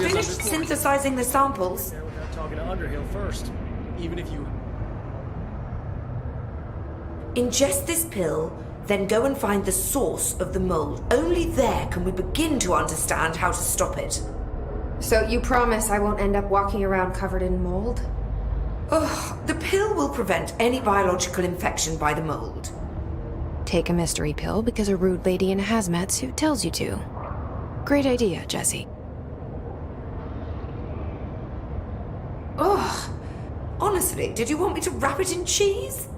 finished synthesizing the samples. There without talking to Underhill first. Even if you... Ingest this pill, then go and find the source of the mold. Only there can we begin to understand how to stop it. So you promise I won't end up walking around covered in mold? Ugh, the pill will prevent any biological infection by the mold. Take a mystery pill because a rude lady in a hazmat suit tells you to. Great idea, Jesse. Ugh. Honestly, did you want me to wrap it in cheese?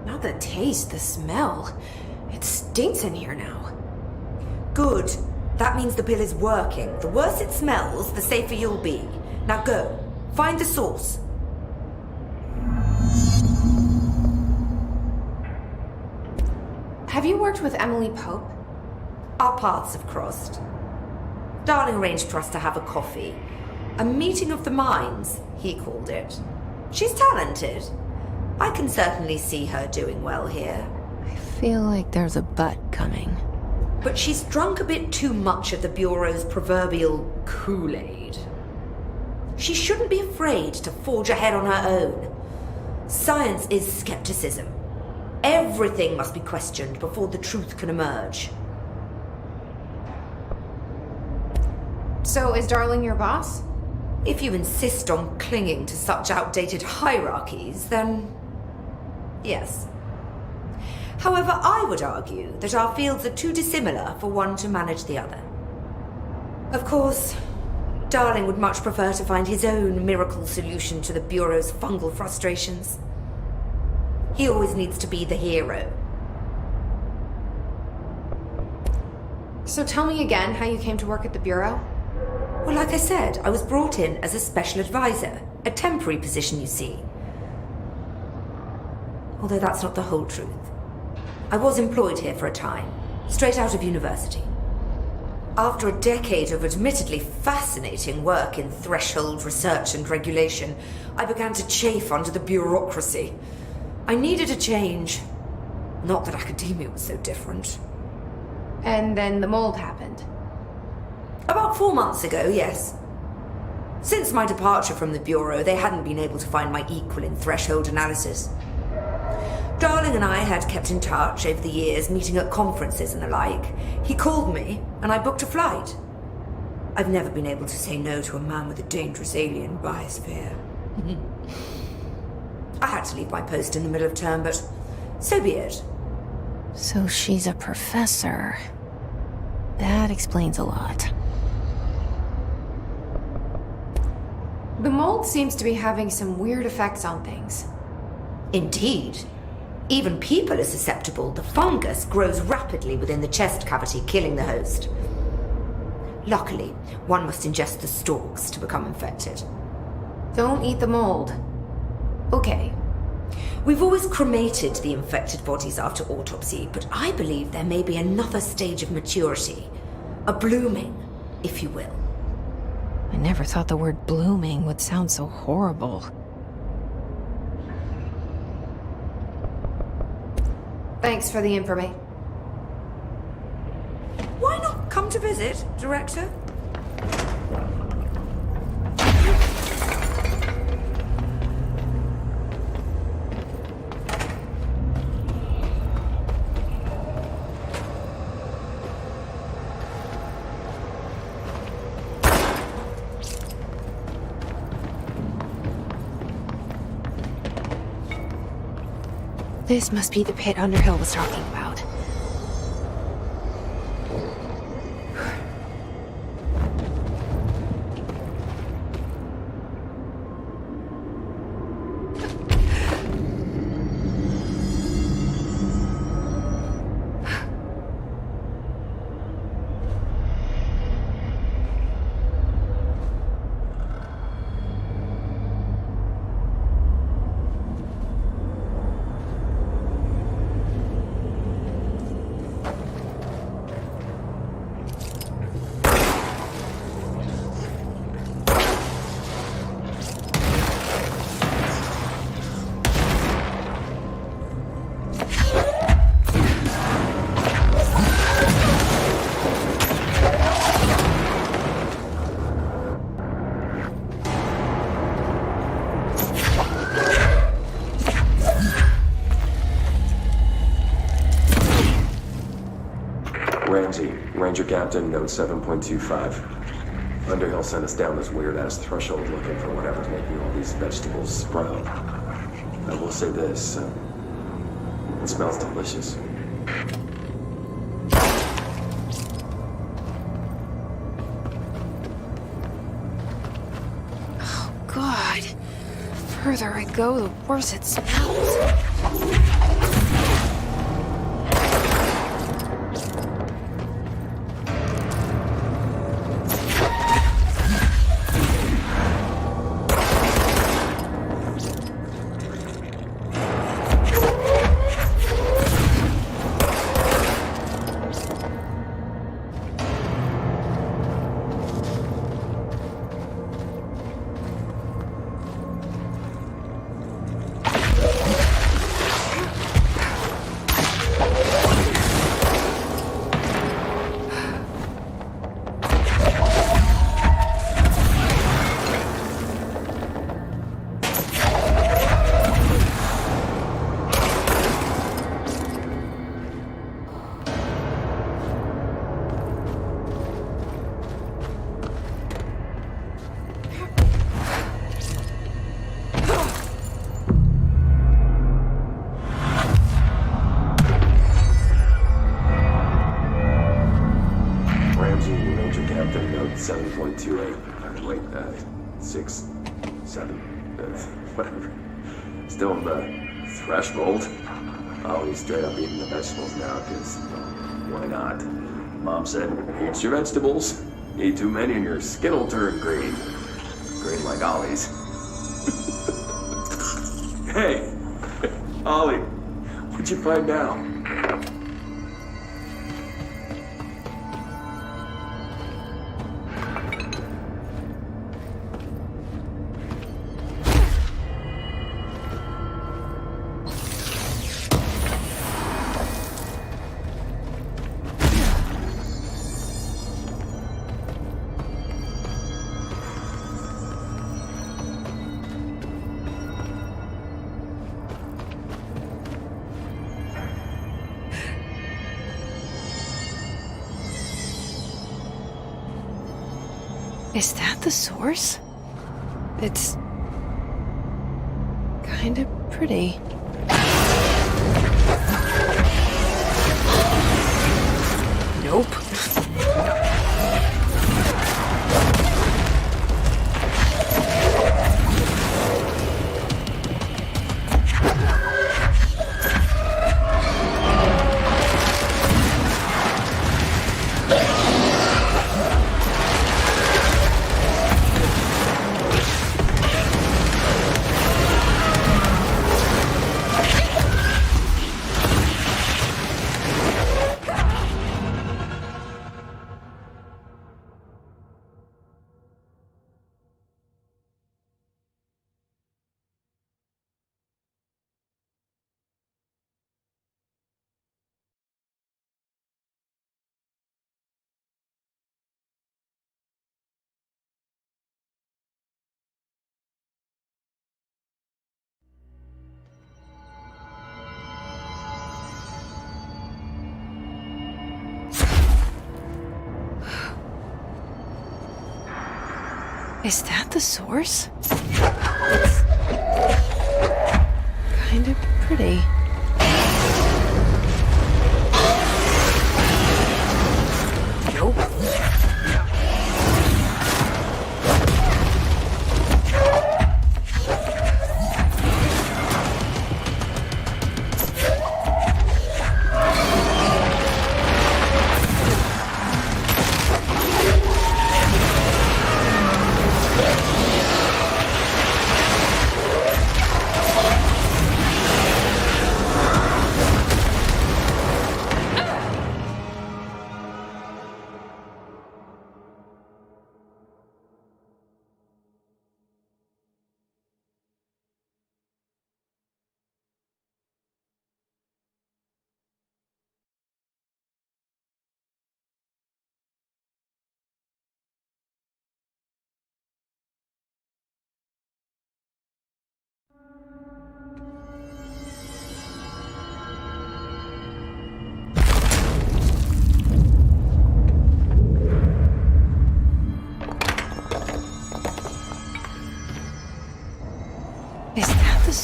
Not the taste, the smell. It stinks in here now. Good. That means the pill is working. The worse it smells, the safer you'll be. Now go. Find the source. Have you worked with Emily Pope? Our paths have crossed. Darling arranged for us to have a coffee. A meeting of the minds, he called it. She's talented. I can certainly see her doing well here. I feel like there's a but coming. But she's drunk a bit too much of the Bureau's proverbial Kool-Aid. She shouldn't be afraid to forge ahead on her own. Science is skepticism. Everything must be questioned before the truth can emerge. So is Darling your boss? If you insist on clinging to such outdated hierarchies, then yes. However, I would argue that our fields are too dissimilar for one to manage the other. Of course, Darling would much prefer to find his own miracle solution to the Bureau's fungal frustrations. He always needs to be the hero. So tell me again how you came to work at the Bureau? Well, like I said, I was brought in as a special advisor. A temporary position, you see. Although that's not the whole truth. I was employed here for a time, straight out of university. After a decade of admittedly fascinating work in threshold research and regulation, I began to chafe under the bureaucracy. I needed a change. Not that academia was so different. And then the mold happened. About 4 months ago, yes. Since my departure from the Bureau, they hadn't been able to find my equal in threshold analysis. Darling and I had kept in touch over the years, meeting at conferences and the like. He called me, and I booked a flight. I've never been able to say no to a man with a dangerous alien biosphere. I had to leave my post in the middle of term, but so be it. So she's a professor. That explains a lot. The mold seems to be having some weird effects on things. Indeed. Even people are susceptible. The fungus grows rapidly within the chest cavity, killing the host. Luckily, one must ingest the stalks to become infected. Don't eat the mold. Okay. We've always cremated the infected bodies after autopsy, but I believe there may be another stage of maturity. A blooming, if you will. I never thought the word blooming would sound so horrible. Thanks for the information. Why not come to visit, Director? This must be the pit Underhill was talking about. Ranger Captain, note 7.25. Underhill sent us down this weird-ass threshold looking for whatever's making all these vegetables sprout. I will say this, it smells delicious. Oh, God. The further I go, the worse it smells. Ranger Captain, note 7.28. Wait, 6, 7, whatever. Still in the threshold. Oh, he's straight up eating the vegetables now, because, why not? Mom said, eat your vegetables. Eat too many and your skin will turn green. Green like Ollie's. Hey, Ollie, what'd you find out? Is that the source? It's kind of pretty. Nope. Is that the source? It's kind of pretty. Nope.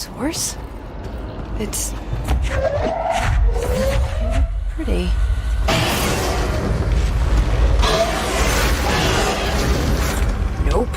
source? It's pretty. Nope.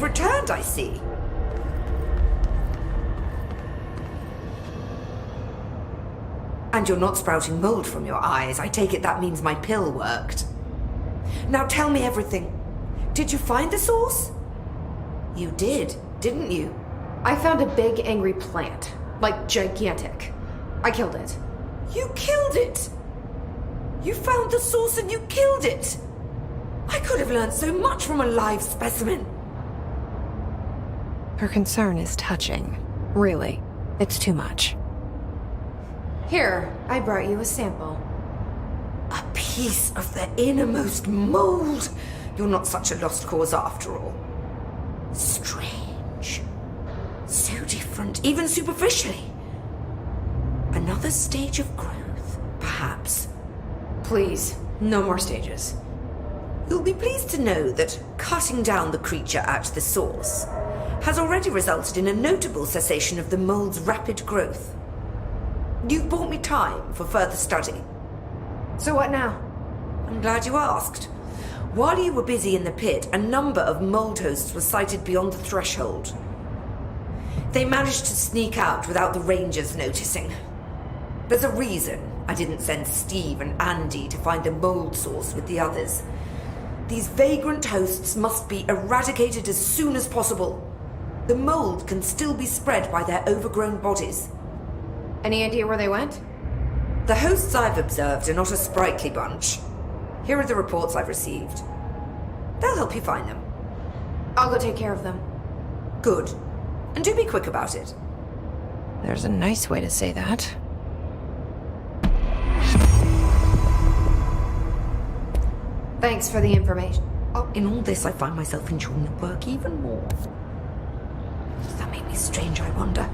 You've returned, I see. And you're not sprouting mold from your eyes. I take it that means my pill worked. Now tell me everything. Did you find the source? You did, didn't you? I found a big angry plant. Like, gigantic. I killed it. You killed it! You found the source and you killed it! I could have learned so much from a live specimen. Her concern is touching. Really, it's too much. Here, I brought you a sample. A piece of the innermost mold. You're not such a lost cause after all. Strange. So different, even superficially. Another stage of growth, perhaps. Please, no more stages. You'll be pleased to know that cutting down the creature at the source has already resulted in a notable cessation of the mold's rapid growth. You've bought me time for further study. So what now? I'm glad you asked. While you were busy in the pit, a number of mold hosts were sighted beyond the threshold. They managed to sneak out without the rangers noticing. There's a reason I didn't send Steve and Andy to find the mold source with the others. These vagrant hosts must be eradicated as soon as possible. The mold can still be spread by their overgrown bodies. Any idea where they went? The hosts I've observed are not a sprightly bunch. Here are the reports I've received. They'll help you find them. I'll go take care of them. Good. And do be quick about it. There's a nice way to say that. Thanks for the information. Oh, in all this, I find myself enjoying the work even more. Does that make me strange, I wonder?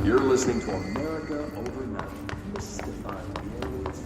You're listening to America Overnight, mystifying the aliens.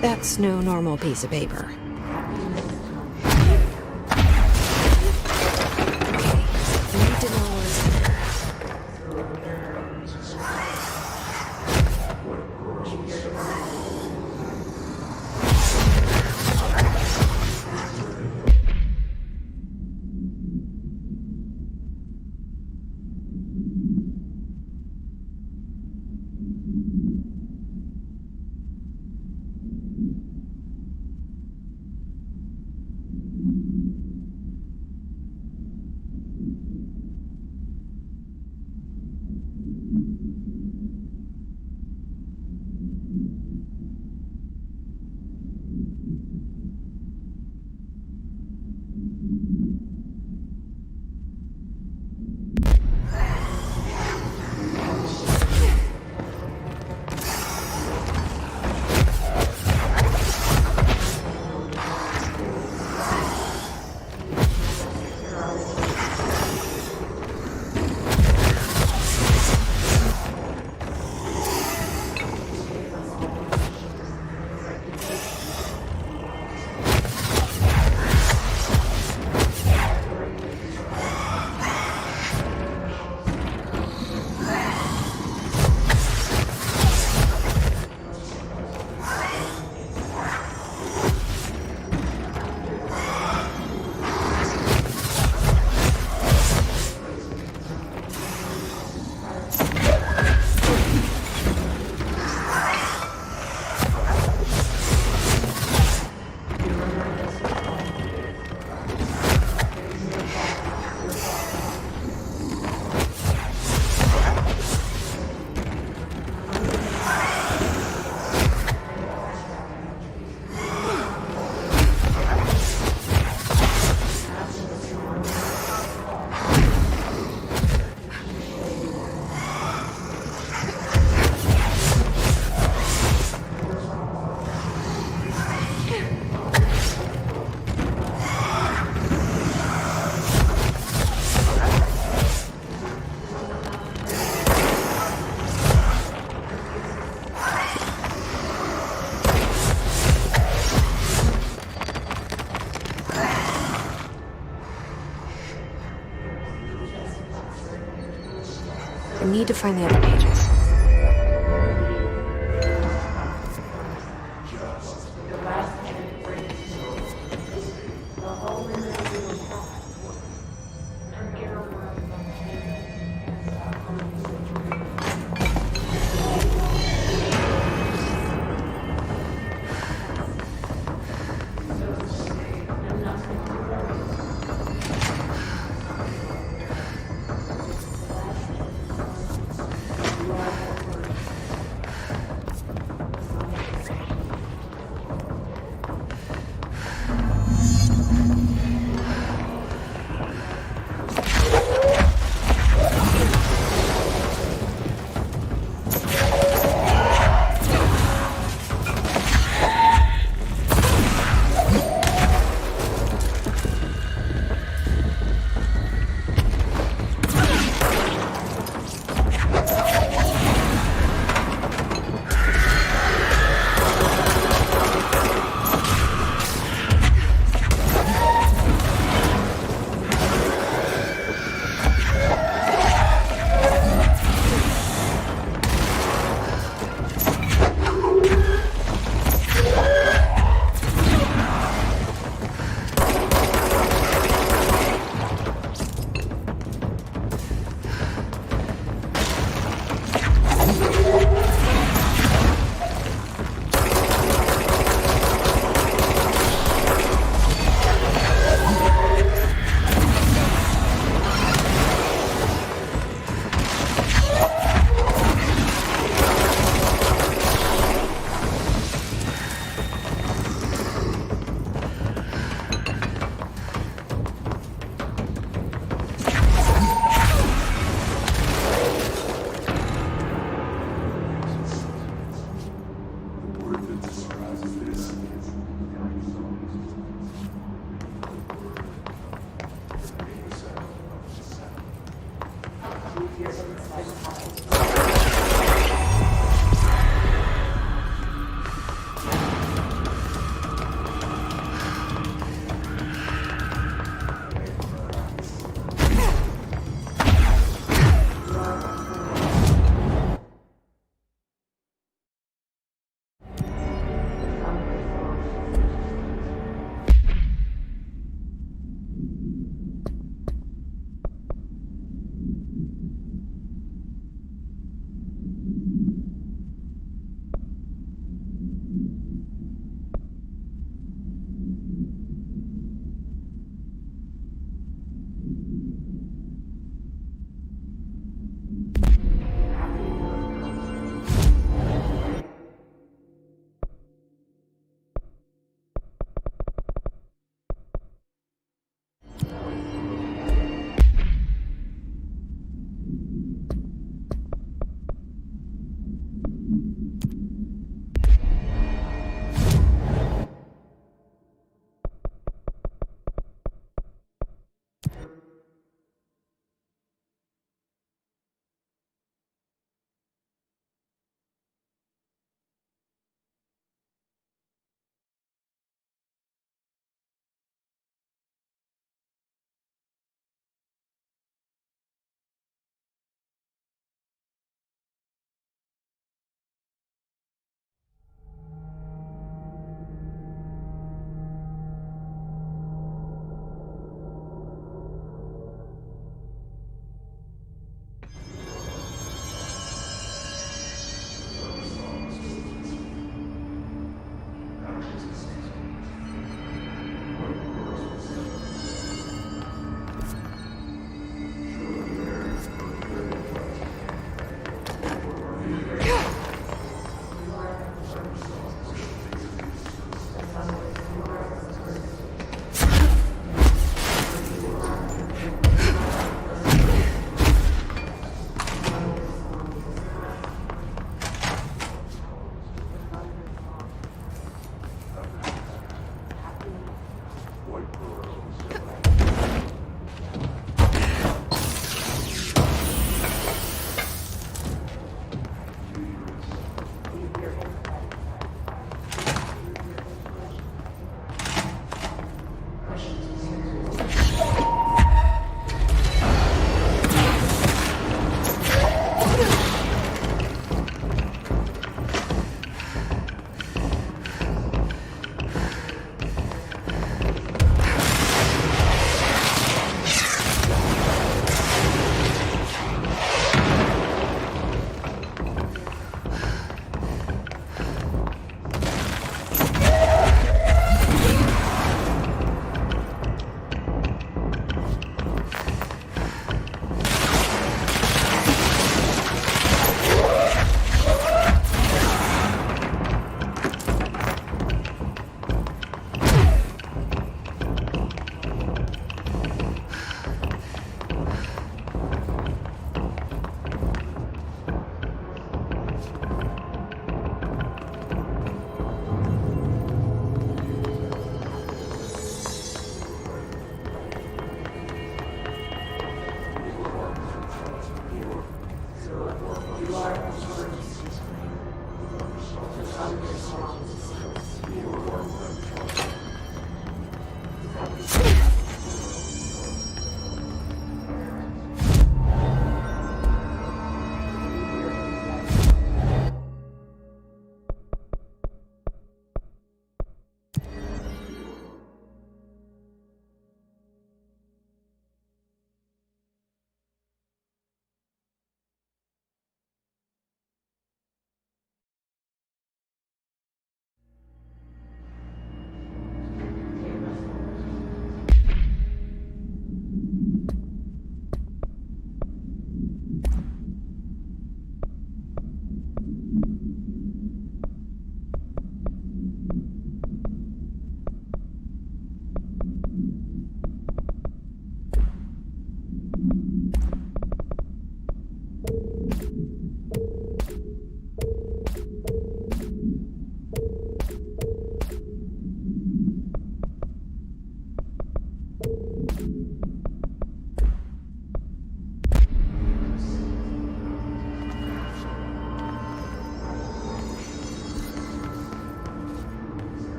That's no normal piece of paper. Need to know what's in there. I need to find the other pages.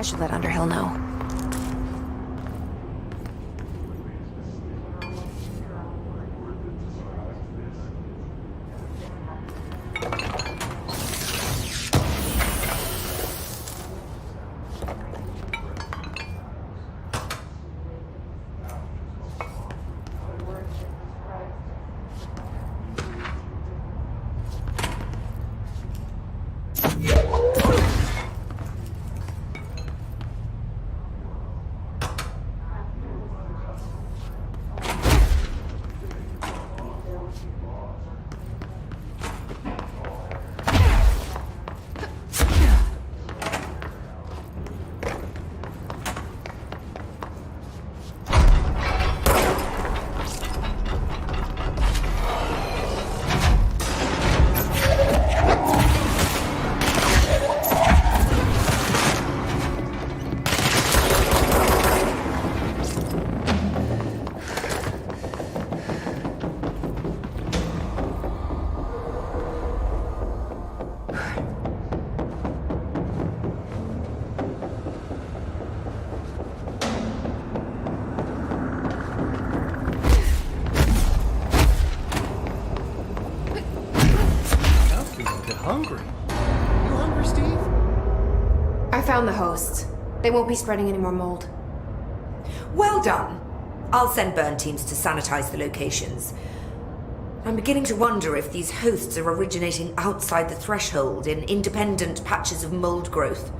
I should let Underhill know. Hungry. You hungry, Steve? I found the hosts. They won't be spreading any more mold. Well done. I'll send burn teams to sanitize the locations. I'm beginning to wonder if these hosts are originating outside the threshold in independent patches of mold growth.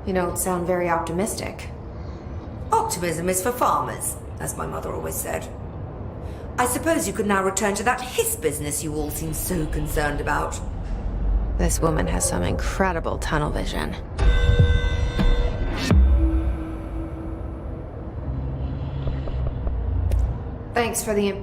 You don't sound very optimistic. Optimism is for farmers, as my mother always said. I suppose you could now return to that hiss business you all seem so concerned about. This woman has some incredible tunnel vision. Thanks for the...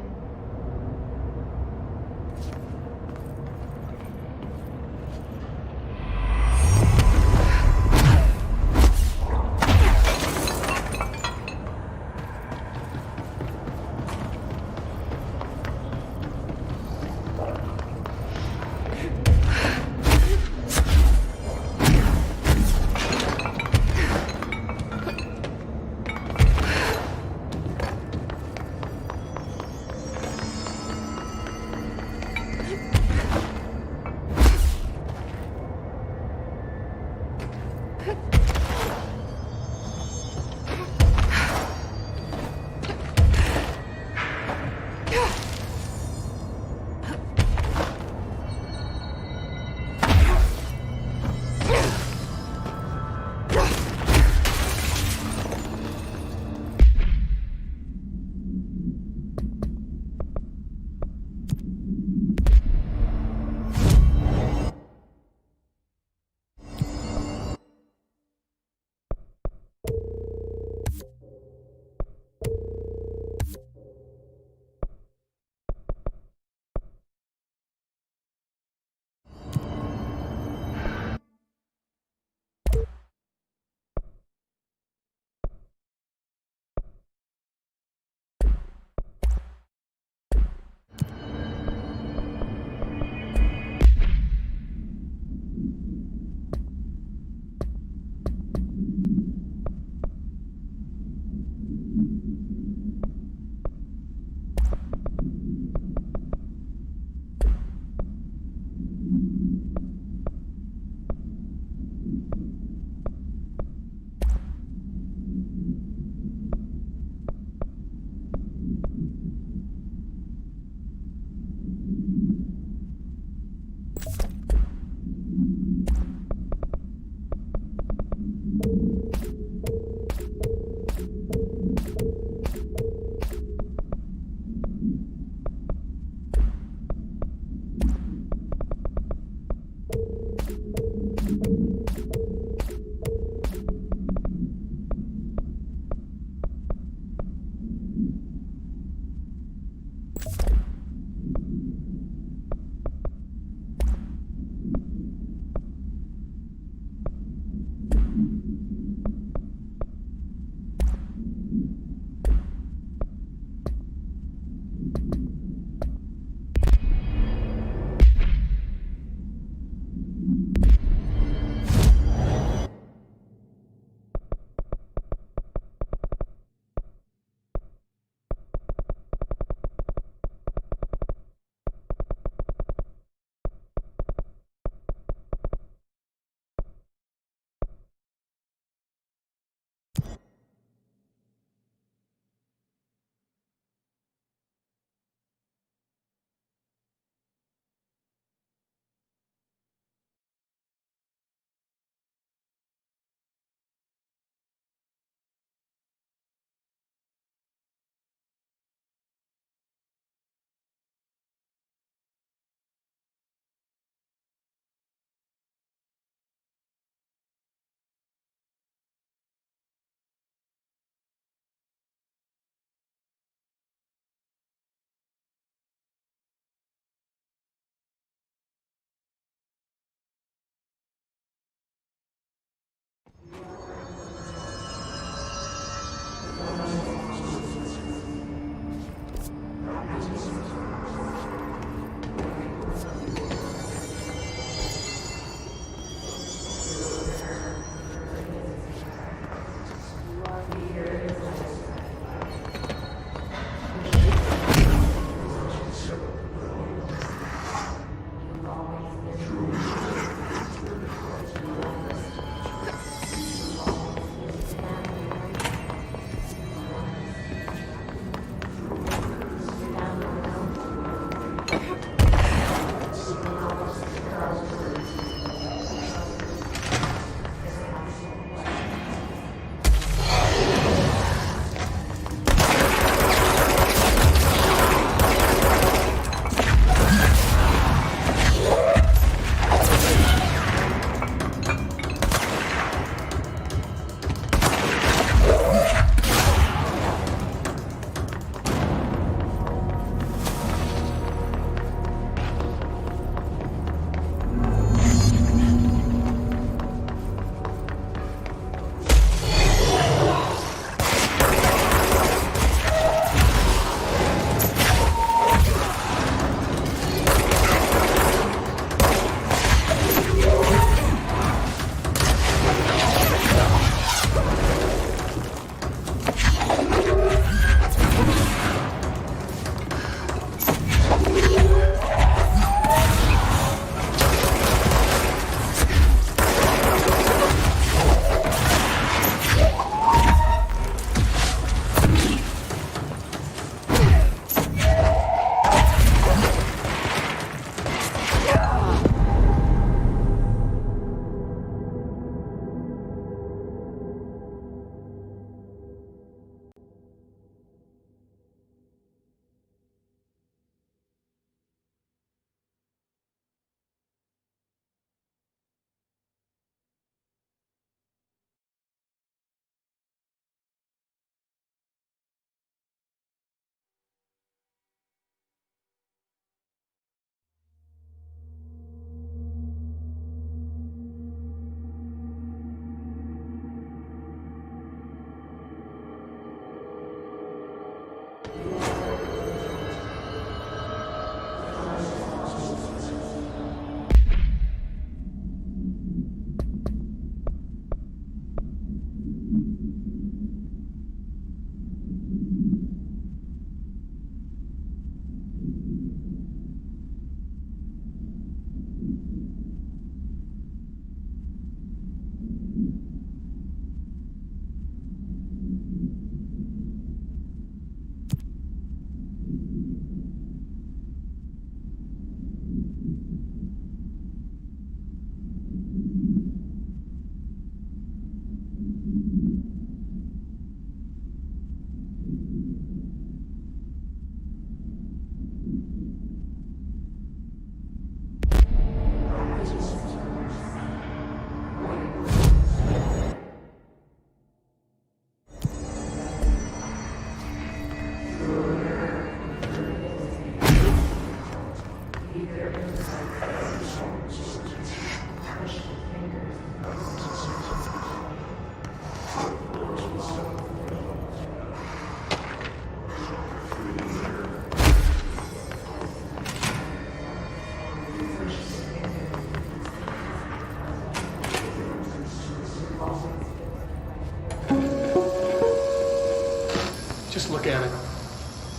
Just look at it.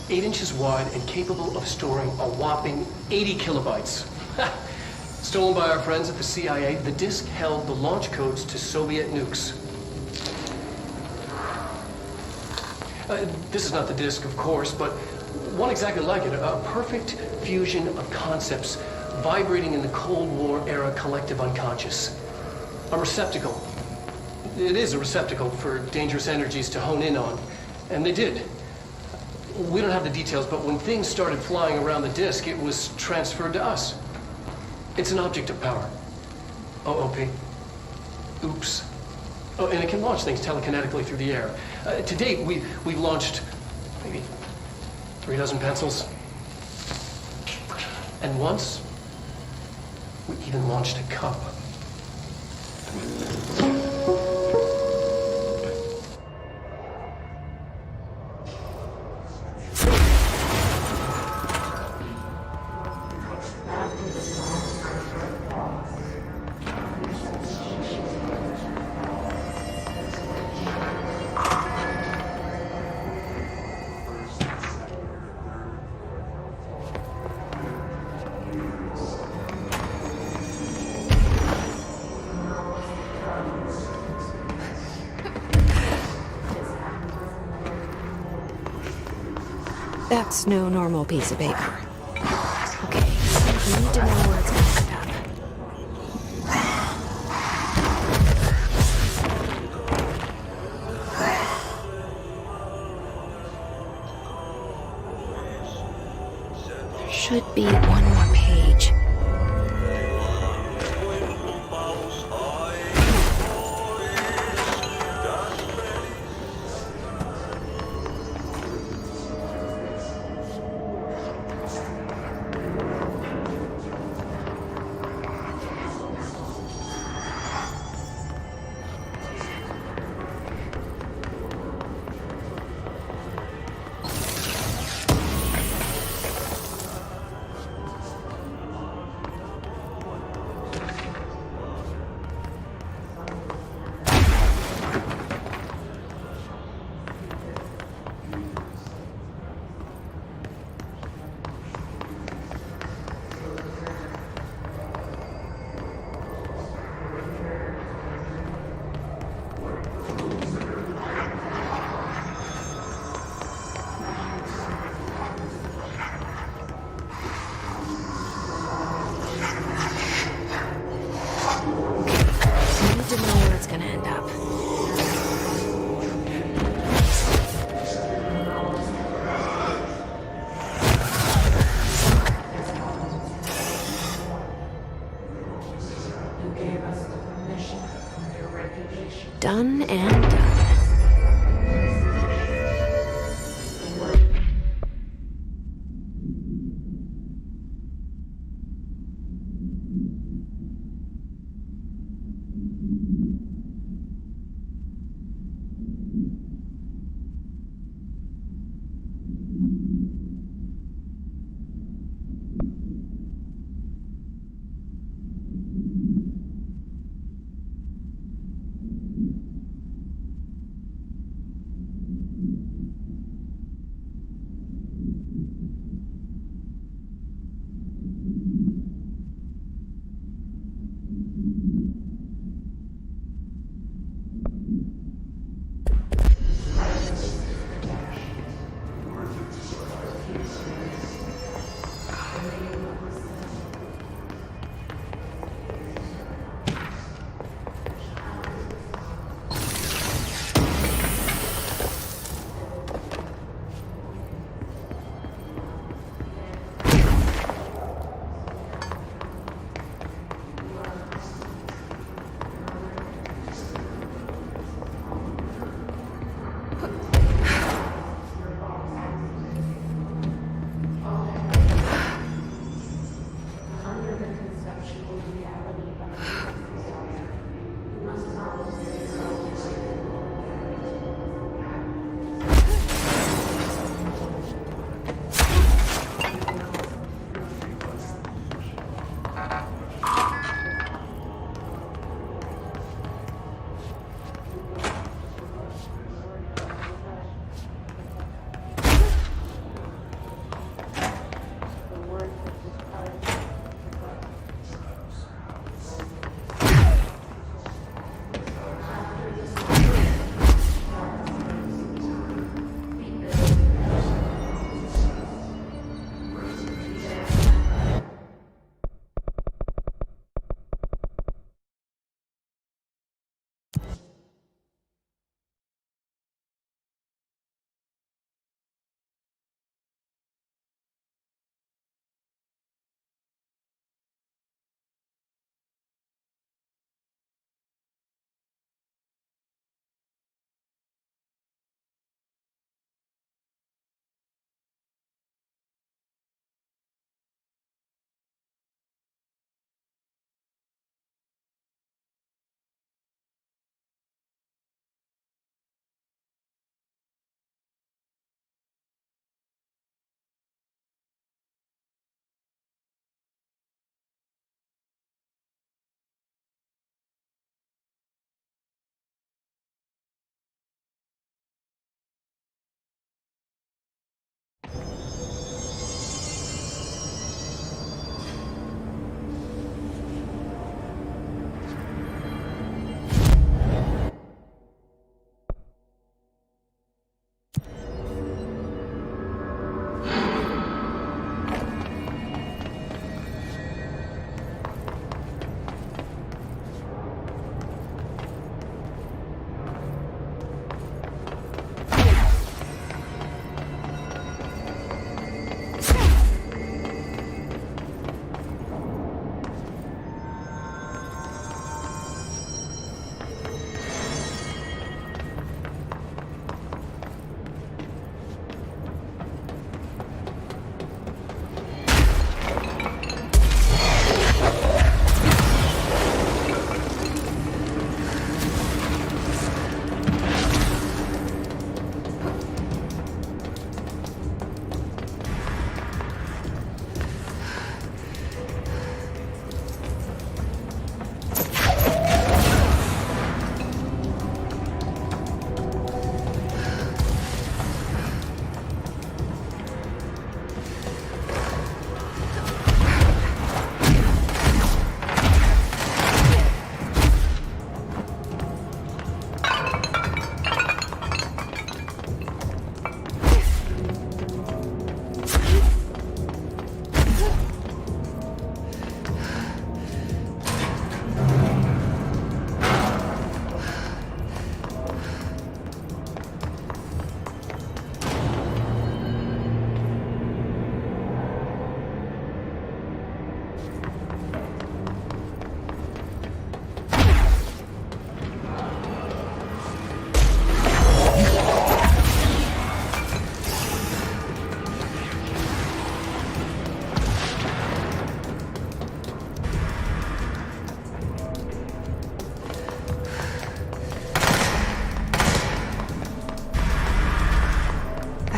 8 inches wide and capable of storing a whopping 80 kilobytes. Stolen by our friends at the CIA, the disk held the launch codes to Soviet nukes. This is not the disk, of course, but one exactly like it. A perfect fusion of concepts vibrating in the Cold War era collective unconscious. A receptacle. It is a receptacle for dangerous energies to hone in on. And they did. We don't have the details, but when things started flying around the disk, it was transferred to us. It's an object of power. OOP. Oops. Oh, and it can launch things telekinetically through the air. To date, we've launched maybe 3 dozen pencils. And once, we even launched a cup. That's no normal piece of paper. Okay, I need to know where it's gonna end up. There should be one more page. Done and done.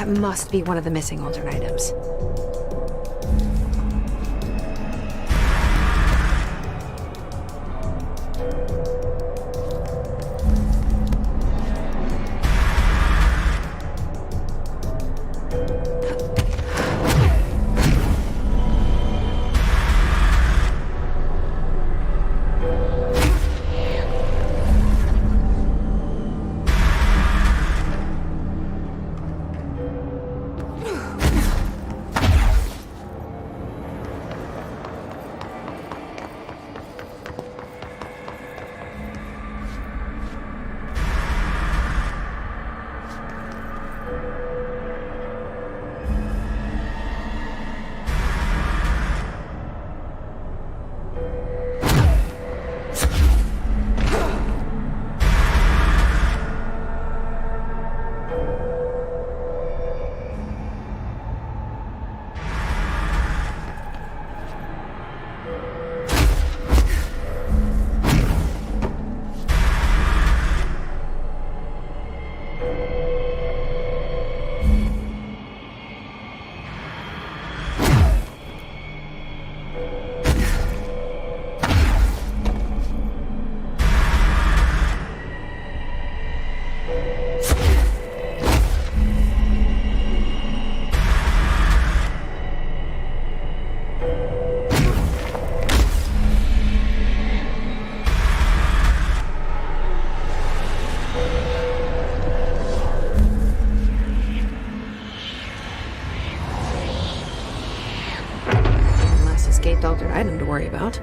That must be one of the missing alternate items. Escaped alternate item to worry about.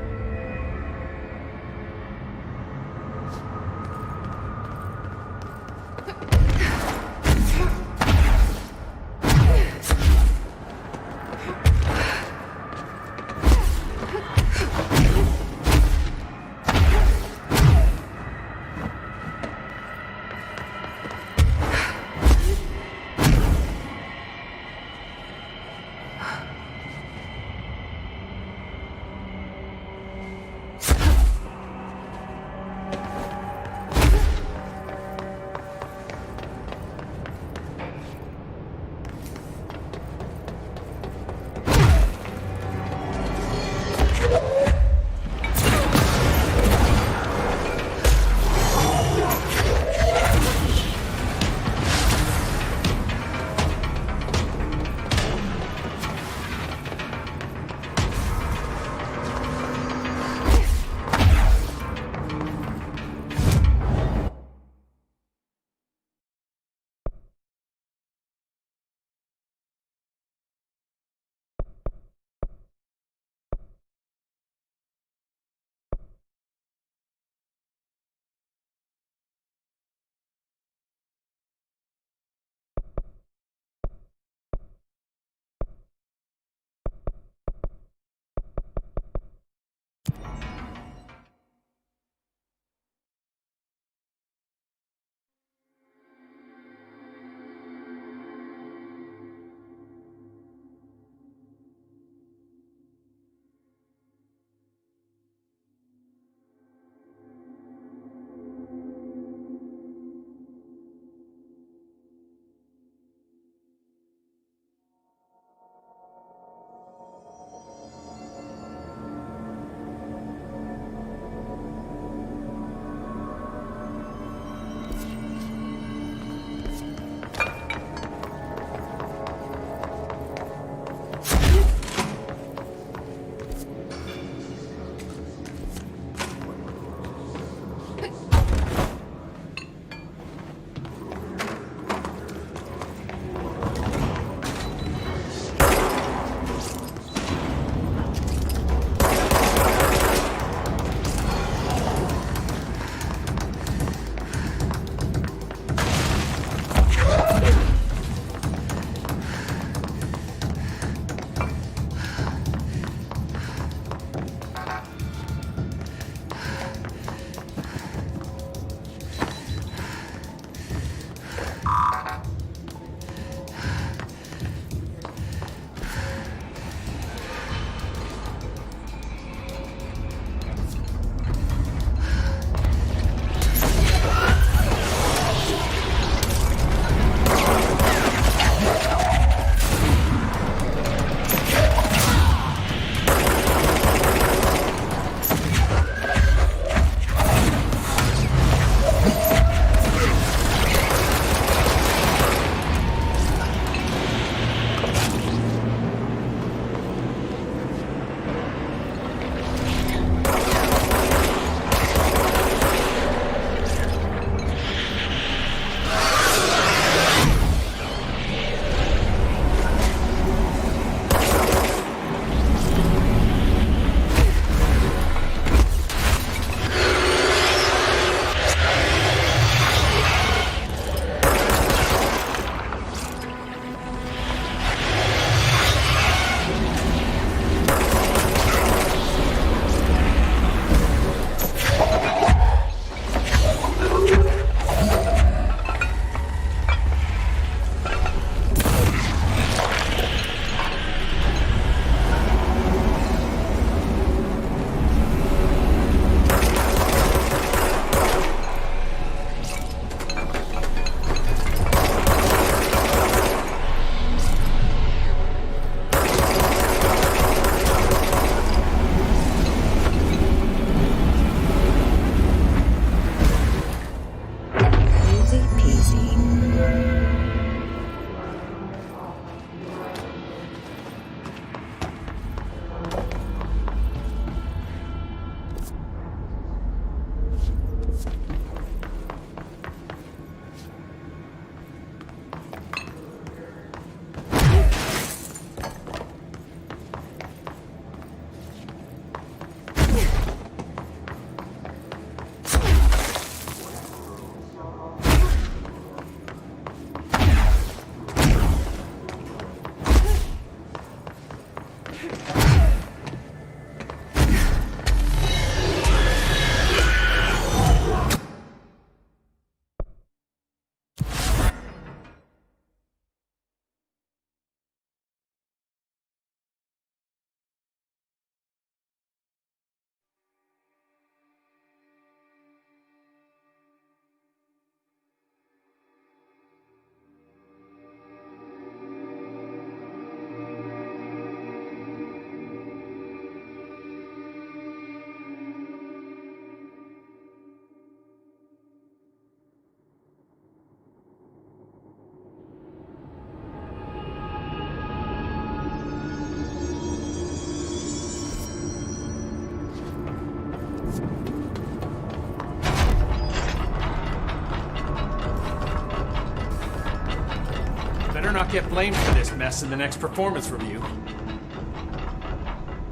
get blamed for this mess in the next performance review.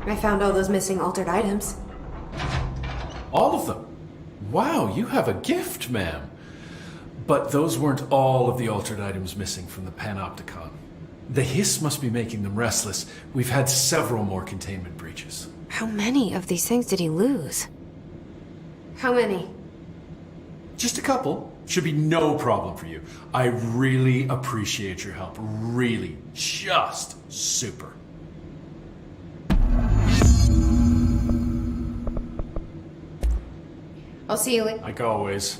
I found all those missing altered items. All of them? Wow, you have a gift, ma'am. But those weren't all of the altered items missing from the Panopticon. The hiss must be making them restless. We've had several more containment breaches. How many of these things did he lose? How many? Just a couple. Should be no problem for you. I really appreciate your help. Really. Just super. I'll see you later. Like always.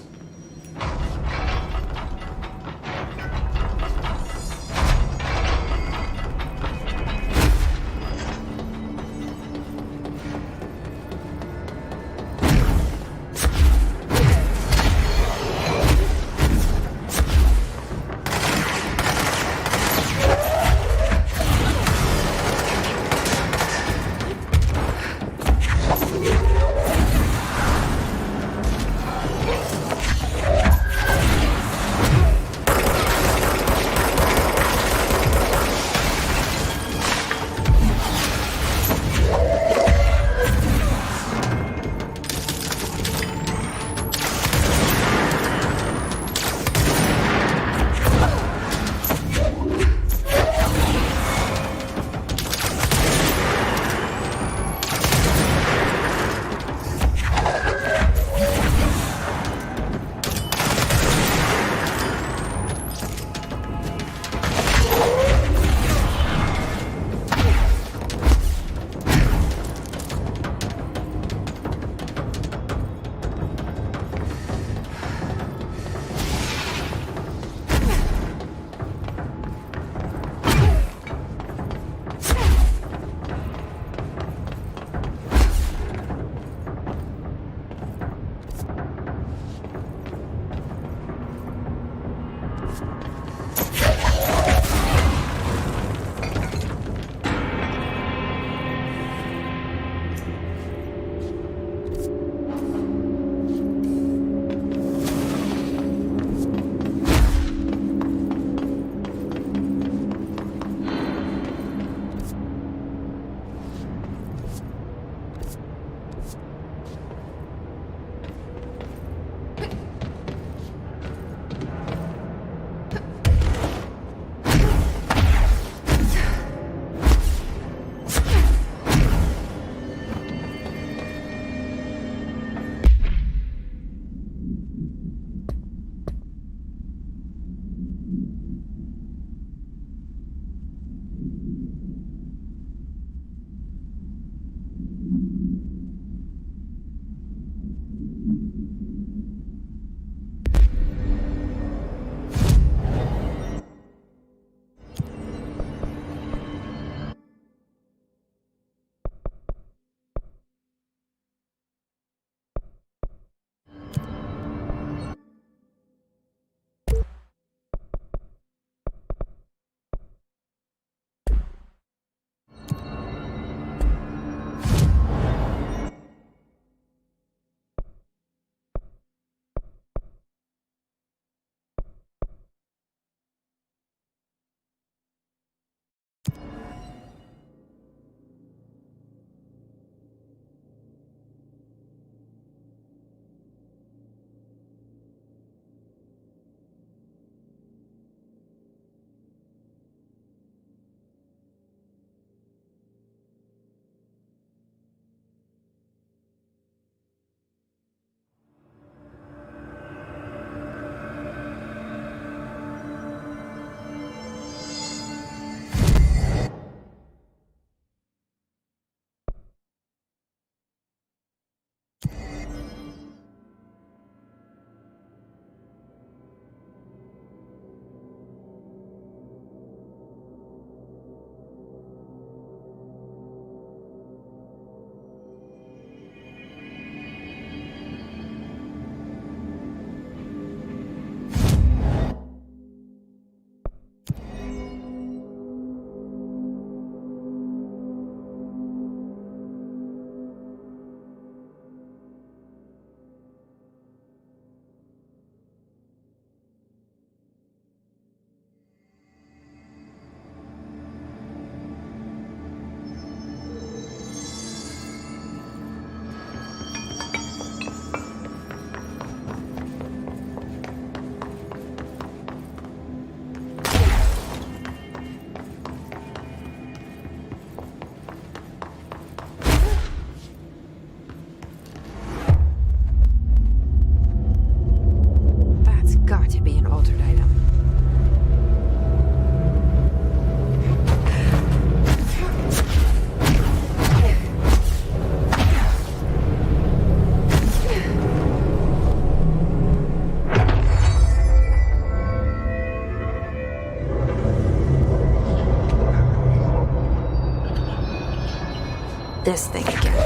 this thing again.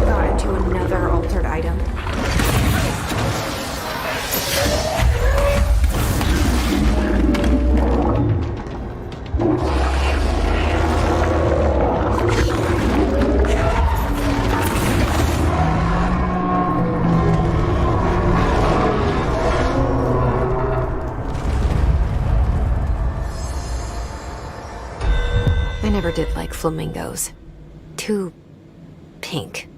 Got into another altered item. I never did like flamingos. Too pink.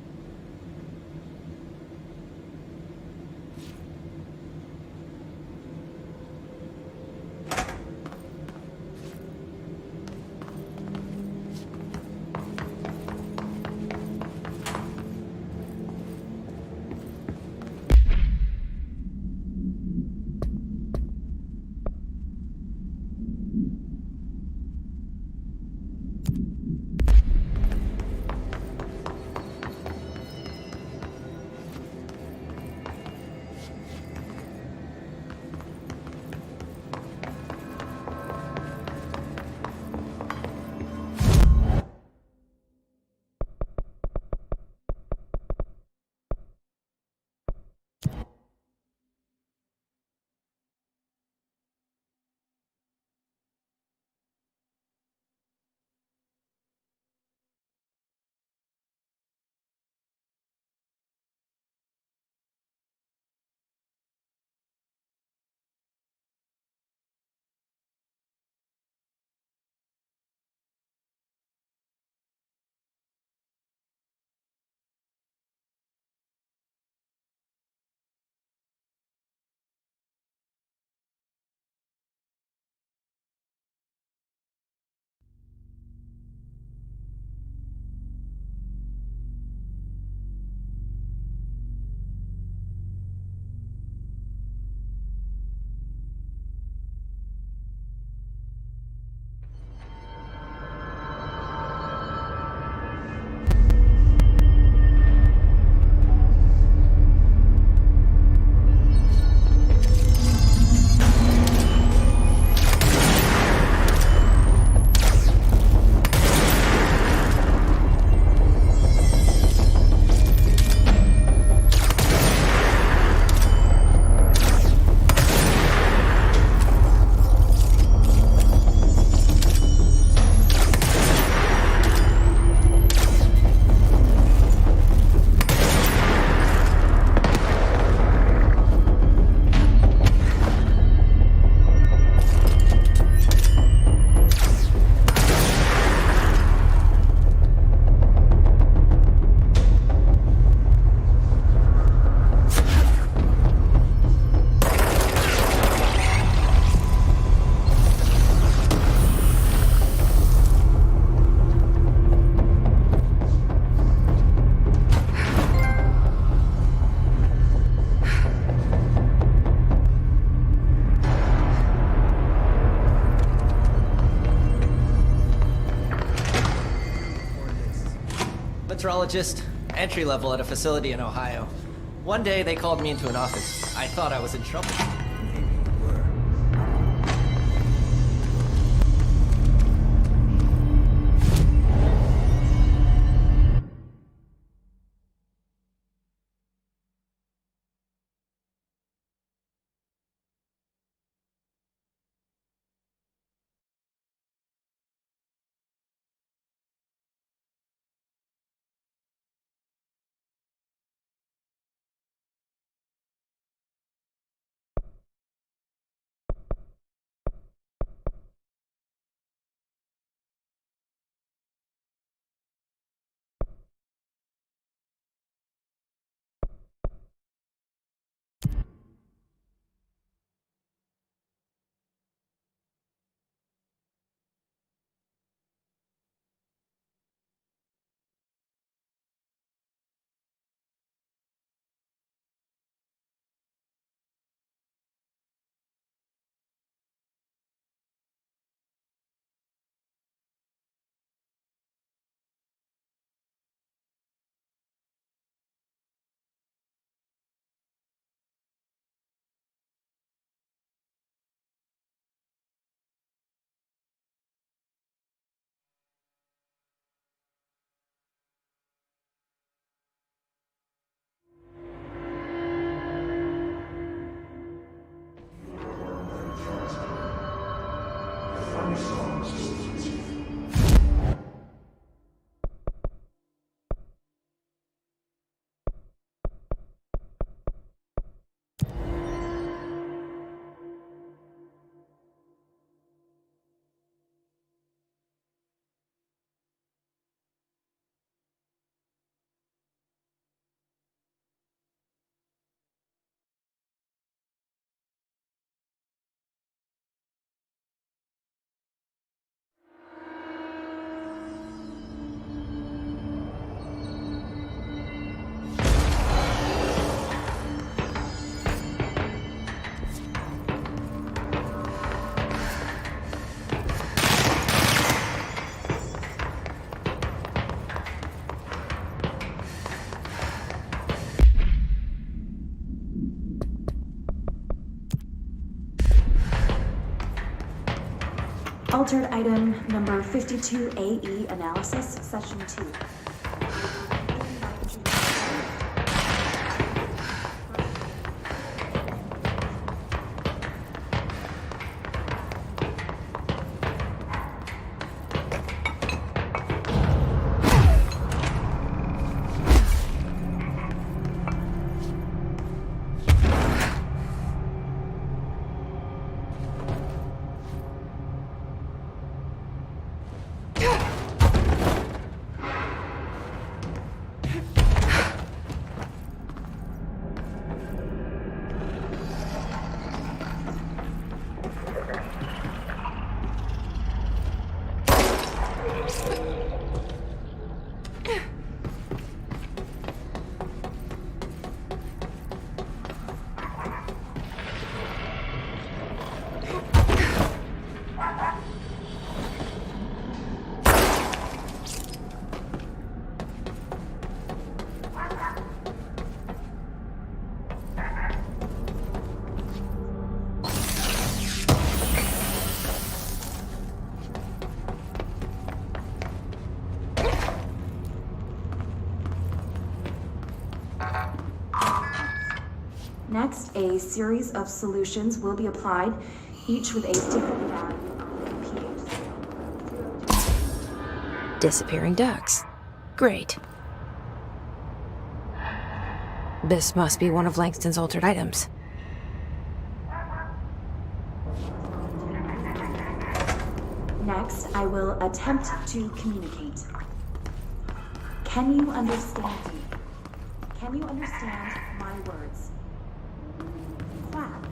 Meteorologist, entry level at a facility in Ohio. One day they called me into an office. I thought I was in trouble. Maybe you were. Altered item number 52AE analysis, session 2. Next, a series of solutions will be applied, each with a different value of pH. Disappearing ducks. Great. This must be one of Langston's altered items. Next, I will attempt to communicate. Can you understand me? Can you understand my words? Clap.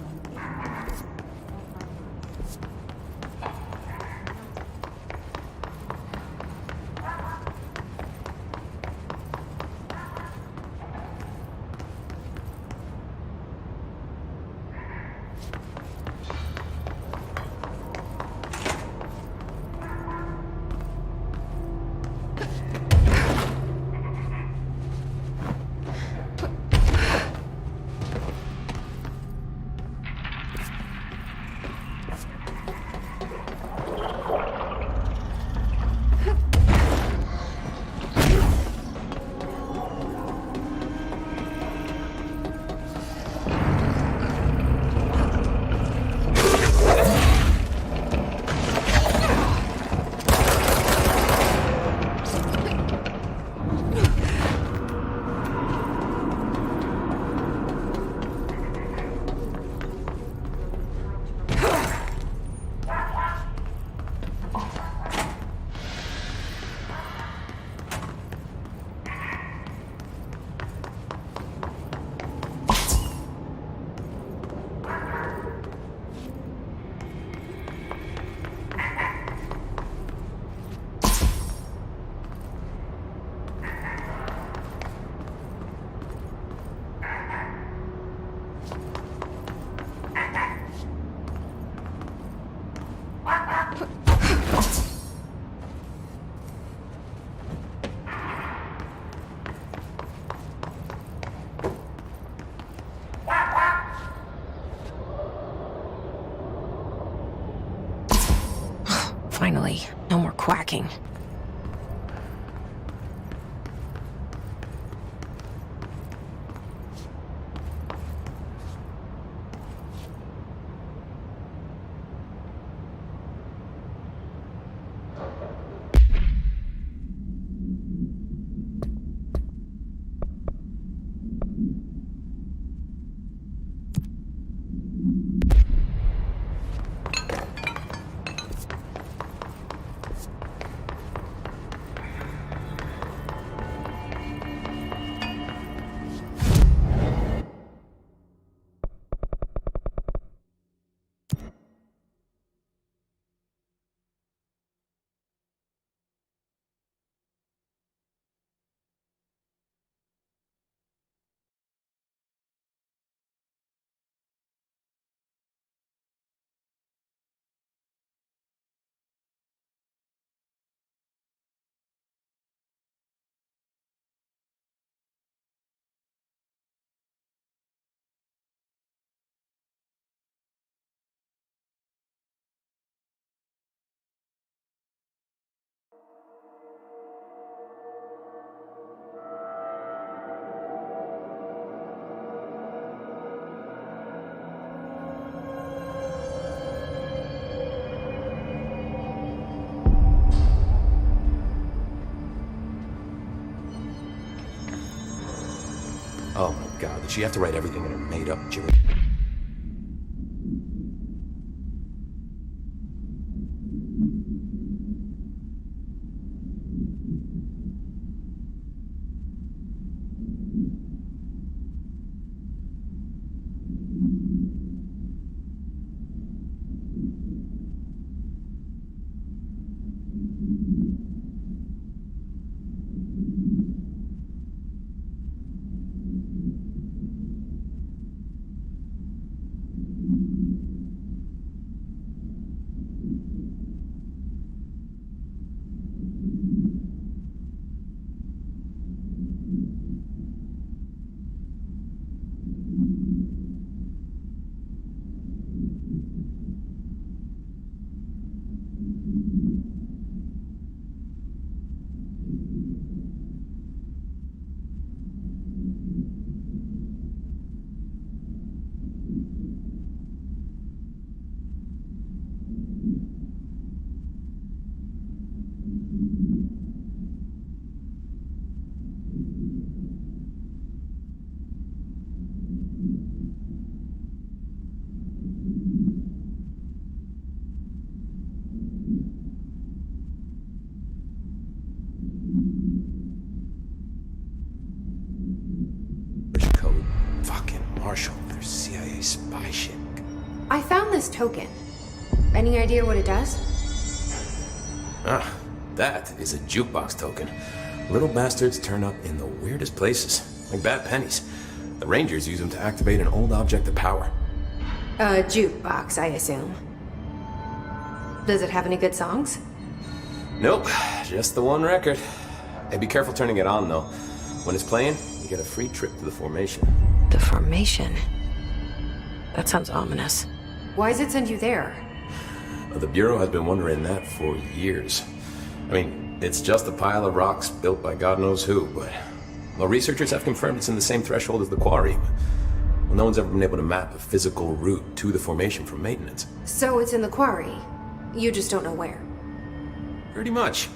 Finally, no more quacking. Oh my god, did she have to write everything in her made-up gibberish? Code. Fucking Marshall. There's CIA spy shit. I found this token. Any idea what it does? Ah, that is a jukebox token. Little bastards turn up in the weirdest places, like bad pennies. The Rangers use them to activate an old object of power. A jukebox, I assume. Does it have any good songs? Nope, just the one record. Hey, be careful turning it on, though. When it's playing, you get a free trip to the formation. The formation? That sounds ominous. Why does it send you there? The Bureau has been wondering that for years. I mean, it's just a pile of rocks built by God knows who, but... Well, researchers have confirmed it's in the same threshold as the quarry. Well, no one's ever been able to map a physical route to the formation from maintenance. So it's in the quarry. You just don't know where. Pretty much.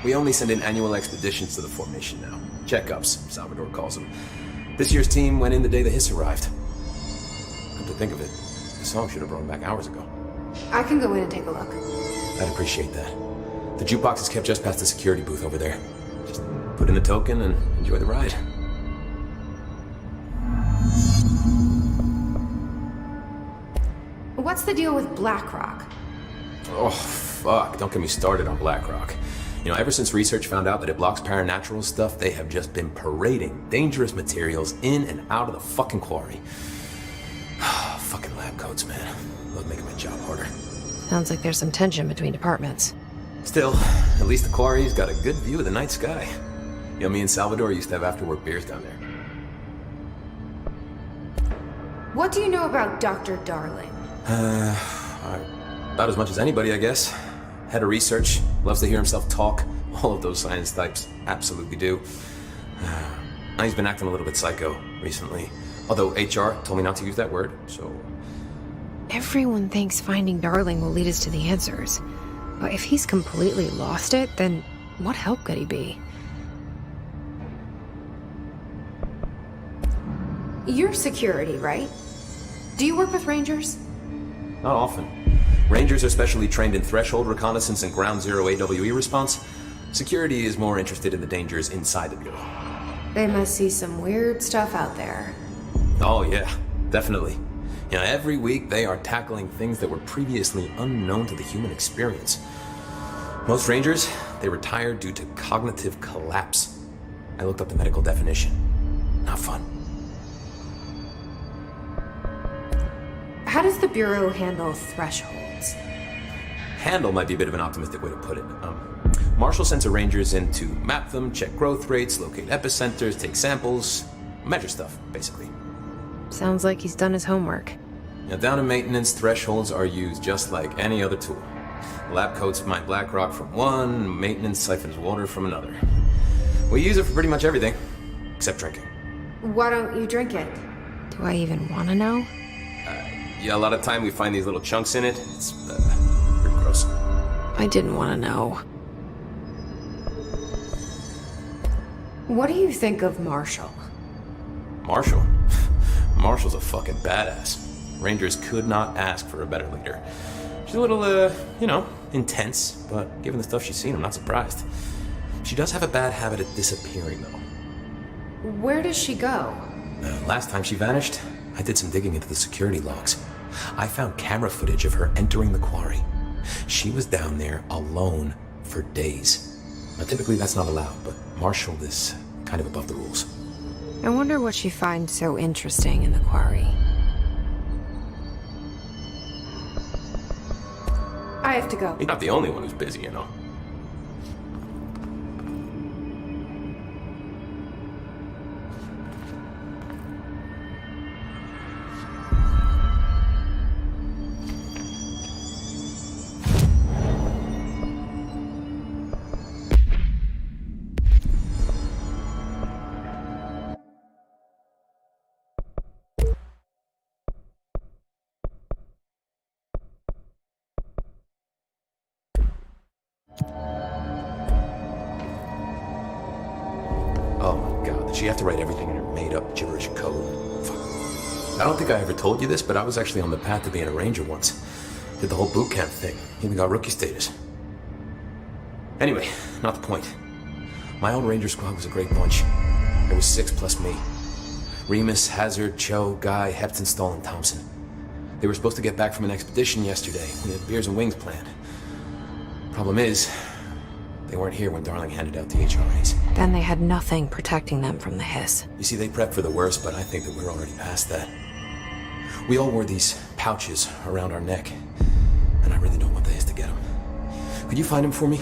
We only send in annual expeditions to the formation now. Checkups, Salvador calls them. This year's team went in the day the hiss arrived. Come to think of it, the song should have brought him back hours ago. I can go in and take a look. I'd appreciate that. The jukebox is kept just past the security booth over there. Just put in the token and enjoy the ride. What's the deal with BlackRock? Oh, fuck. Don't get me started on BlackRock. You know, ever since research found out that it blocks paranatural stuff, they have just been parading dangerous materials in and out of the fucking quarry. Fucking lab coats, man. Love making my job harder. Sounds like there's some tension between departments. Still, at least the quarry's got a good view of the night sky. You know, me and Salvador used to have after-work beers down there. What do you know about Dr. Darling? About as much as anybody, I guess. Head of research, loves to hear himself talk. All of those science types absolutely do. He's been acting a little bit psycho recently. Although HR told me not to use that word, so... Everyone thinks finding Darling will lead us to the answers. But if he's completely lost it, then what help could he be? You're security, right? Do you work with Rangers? Not often. Rangers are specially trained in threshold reconnaissance and ground zero AWE response. Security is more interested in the dangers inside the Bureau. They must see some weird stuff out there. Oh yeah, definitely. You know, every week they are tackling things that were previously unknown to the human experience. Most Rangers, they retire due to cognitive collapse. I looked up the medical definition. Not fun. How does the Bureau handle thresholds? Handle might be a bit of an optimistic way to put it. Marshall sends her Rangers in to map them, check growth rates, locate epicenters, take samples, measure stuff, basically. Sounds like he's done his homework. Now, down in maintenance, thresholds are used just like any other tool. Lab coats mine black rock from one, maintenance siphons water from another. We use it for pretty much everything, except drinking. Why don't you drink it? Do I even want to know? Yeah, a lot of time we find these little chunks in it. It's pretty gross. I didn't want to know. What do you think of Marshall? Marshall? Marshall's a fucking badass. Rangers could not ask for a better leader. She's a little, intense, but given the stuff she's seen, I'm not surprised. She does have a bad habit of disappearing, though. Where does she go? Last time she vanished, I did some digging into the security logs. I found camera footage of her entering the quarry. She was down there alone for days. Now, typically that's not allowed, but Marshall is kind of above the rules. I wonder what she finds so interesting in the quarry. I have to go. You're not the only one who's busy, you know. Oh my god, did she have to write everything in her made-up gibberish code? Fuck. I don't think I ever told you this, but I was actually on the path to being a ranger once. Did the whole boot camp thing. Even got rookie status. Anyway, not the point. My old ranger squad was a great bunch. There was 6 plus me. Remus, Hazard, Cho, Guy, Hepton, Stahl, and Thompson. They were supposed to get back from an expedition yesterday. We had beers and wings planned. Problem is, they weren't here when Darling handed out the HRAs. Then they had nothing protecting them from the hiss. You see, they prepped for the worst, but I think that we're already past that. We all wore these pouches around our neck, and I really don't want the hiss to get them. Could you find them for me?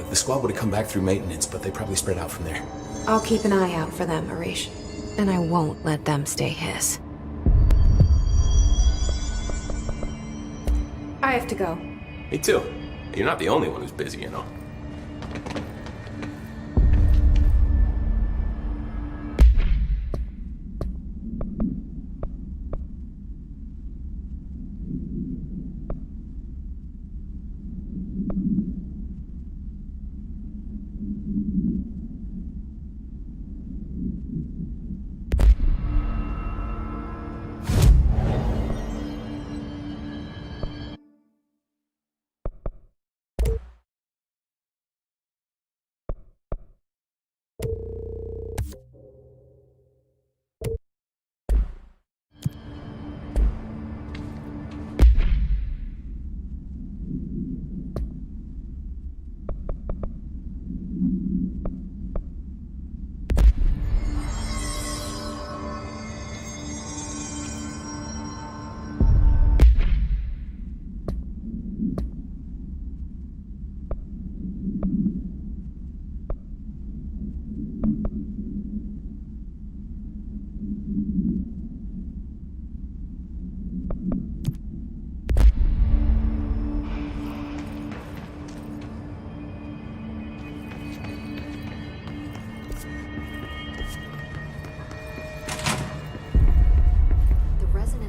The squad would have come back through maintenance, but they probably spread out from there. I'll keep an eye out for them, Arish. And I won't let them stay hiss. I have to go. Me too. You're not the only one who's busy, you know.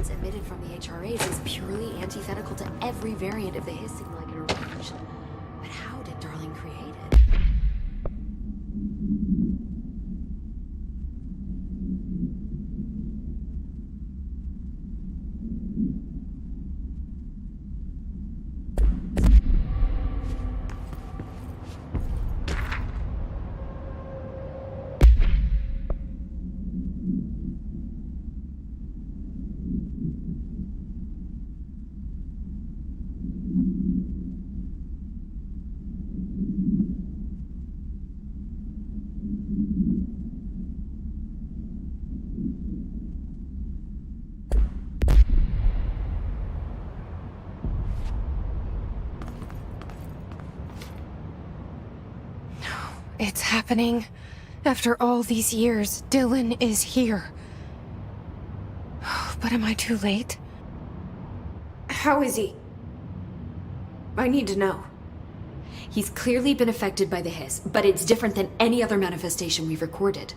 Emitted from the HRAs is purely antithetical to every variant of the hiss signal I can arrange. But how did Darling create it? It's happening. After all these years, Dylan is here. But am I too late? How is he? I need to know. He's clearly been affected by the hiss, but it's different than any other manifestation we've recorded.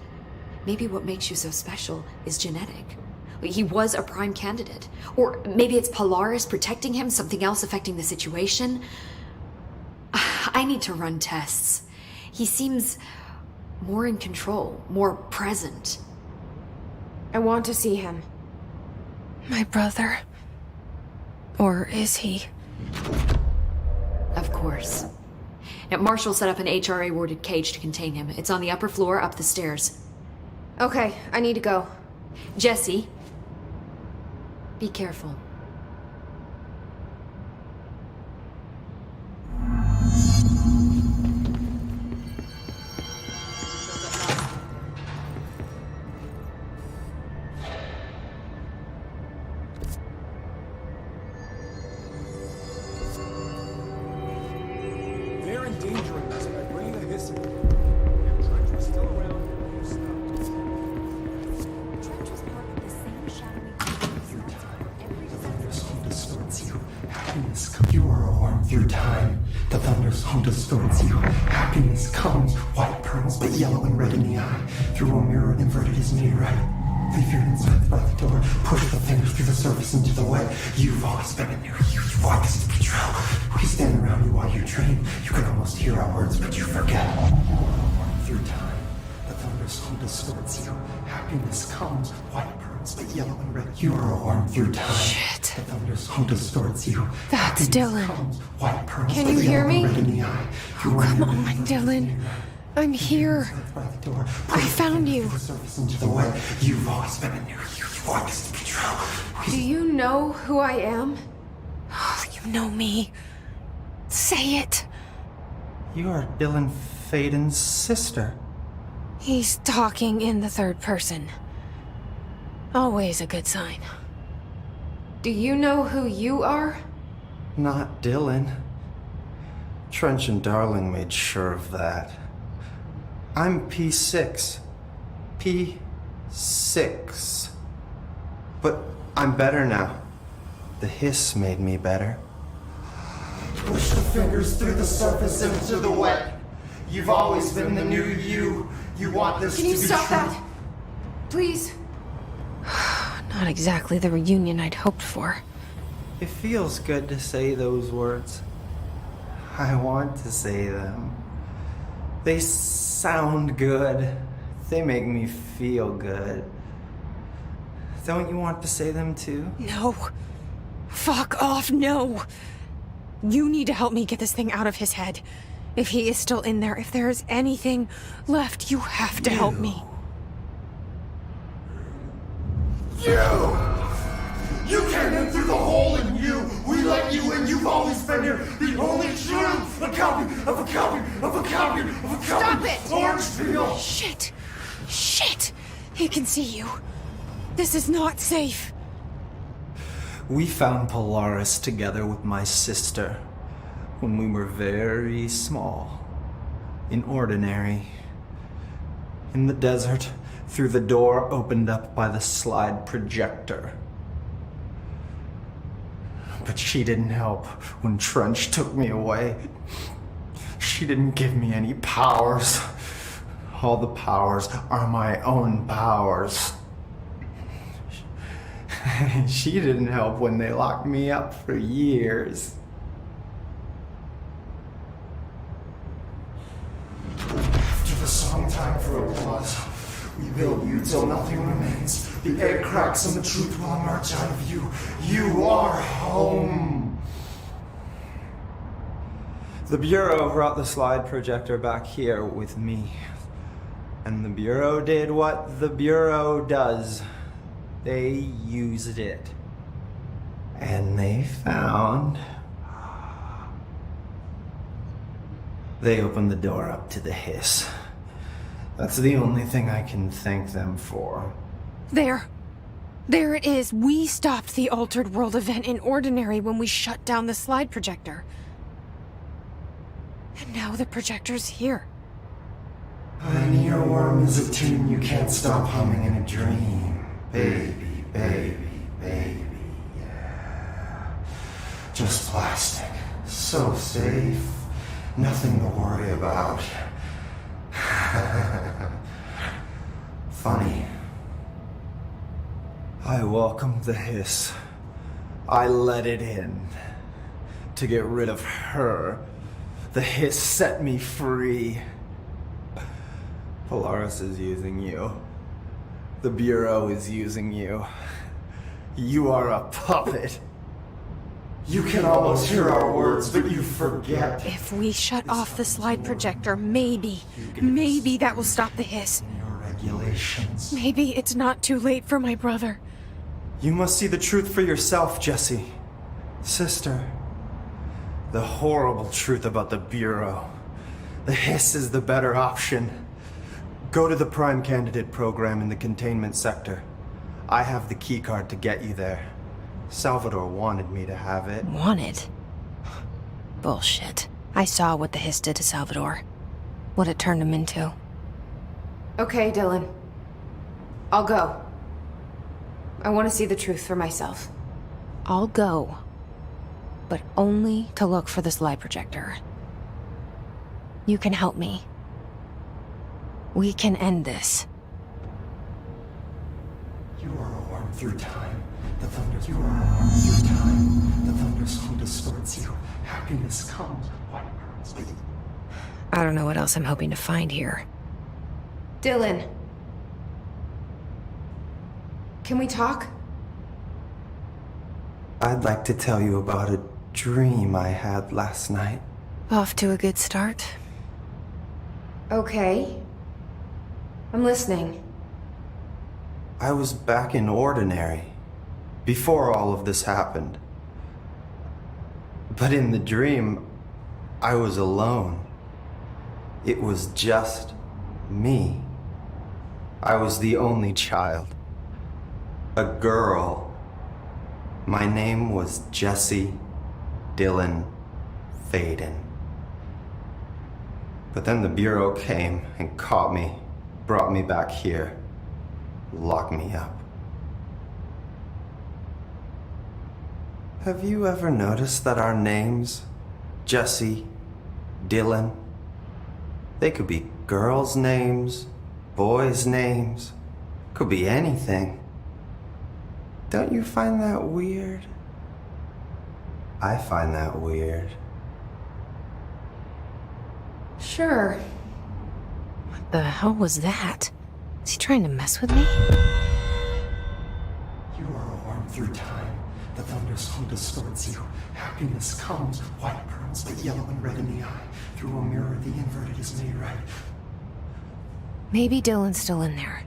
Maybe what makes you so special is genetic. He was a prime candidate. Or maybe it's Polaris protecting him, something else affecting the situation. I need to run tests. He seems more in control, more present. I want to see him. My brother? Or is he? Of course. Now, Marshall set up an HRA-warded cage to contain him. It's on the upper floor, up the stairs. Okay, I need to go. Jesse, be careful. They're endangering us by bringing the history. If Trench was still around, you stopped. Trench was part of the same shadowy Through time, the thunder's home distorts you. Happiness comes. You are a worm through time. The thunder's home distorts you. Happiness comes. White pearls, but yellow and red in the eye. Through a mirror, inverted is made right. Leave your insides by the door. Push the fingers through the surface into the wet. You've always been in there. You want this to be true. We stand around you while you dream. You can almost hear our words, but you forget. Through time, the thunder's home distorts you. Happiness comes. White pearls, but yellow and red. You are a worm through time. Shit. The thunder's home distorts you. That's Dylan. Comes. White pearls, Can but you hear yellow and me? red in the eye. Oh, come on, Dylan. I'm here. I found you. Into the way. You've always been in there. You want this to be true. Do you know who I am? Oh, you know me. Say it. You are Dylan Faden's sister. He's talking in the third person. Always a good sign. Do you know who you are? Not Dylan. Trench and Darling made sure of that. I'm P6. P6. But I'm better now. The hiss made me better. Push the fingers through the surface into the wet. You've always been the new you. You want this to be true. Can you stop that? Please? Not exactly the reunion I'd hoped for. It feels good to say those words. I want to say them. They sound good. They make me feel good. Don't you want to say them too? No. Fuck off, no. You need to help me get this thing out of his head. If he is still in there, if there is anything left, you have to help me. You came in through the hole in you. We let you in. You've always been here. The only truth. A copy of a copy of a copy of a copy. Stop it! Orange peel. Shit. Shit. He can see you. This is not safe. We found Polaris together with my sister when we were very small, in Ordinary, in the desert, through the door opened up by the slide projector. But she didn't help when Trench took me away. She didn't give me any powers. All the powers are my own powers. She didn't help when they locked me up for years. After the song time for applause, we build you till nothing remains. The egg cracks and the truth will emerge out of you. You are home. The Bureau brought the slide projector back here with me. And the Bureau did what the Bureau does. They used it. And they found... They opened the door up to the hiss. That's the only thing I can thank them for. There. There it is. We stopped the Altered World event in Ordinary when we shut down the slide projector. And now the projector's here. An earworm is a tune you can't stop humming in a dream. Baby, baby, baby, yeah. Just plastic. So safe. Nothing to worry about. Funny. I welcomed the hiss. I let it in. To get rid of her. The hiss set me free. Polaris is using you. The Bureau is using you. You are a puppet. You can almost hear our words, but you forget. If we shut off the slide projector, maybe that will stop the hiss. Your regulations. Maybe it's not too late for my brother. You must see the truth for yourself, Jesse. Sister. The horrible truth about the Bureau. The hiss is the better option. Go to the Prime Candidate program in the containment sector. I have the keycard to get you there. Salvador wanted me to have it. Wanted? Bullshit. I saw what the hiss did to Salvador. What it turned him into. Okay, Dylan. I'll go. I want to see the truth for myself. I'll go. But only to look for the slide projector. You can help me. We can end this. You are a worm through time. The thunders. You are a worm through time. The thunderstorm distorts you. Happiness comes. What burns me? I don't know what else I'm hoping to find here. Dylan. Can we talk? I'd like to tell you about a dream I had last night. Off to a good start. Okay. I'm listening. I was back in Ordinary, before all of this happened. But in the dream, I was alone. It was just me. I was the only child. A girl. My name was Jesse Dylan Faden. But then the Bureau came and caught me, brought me back here, locked me up. Have you ever noticed that our names, Jesse, Dylan, they could be girls' names, boys' names, could be anything. Don't you find that weird? I find that weird. Sure. What the hell was that? Is he trying to mess with me? You are a worm through time. The thunderstorm distorts you. Happiness comes. White pearls, but yellow and red in the eye. Through a mirror, the inverted is made right. Maybe Dylan's still in there.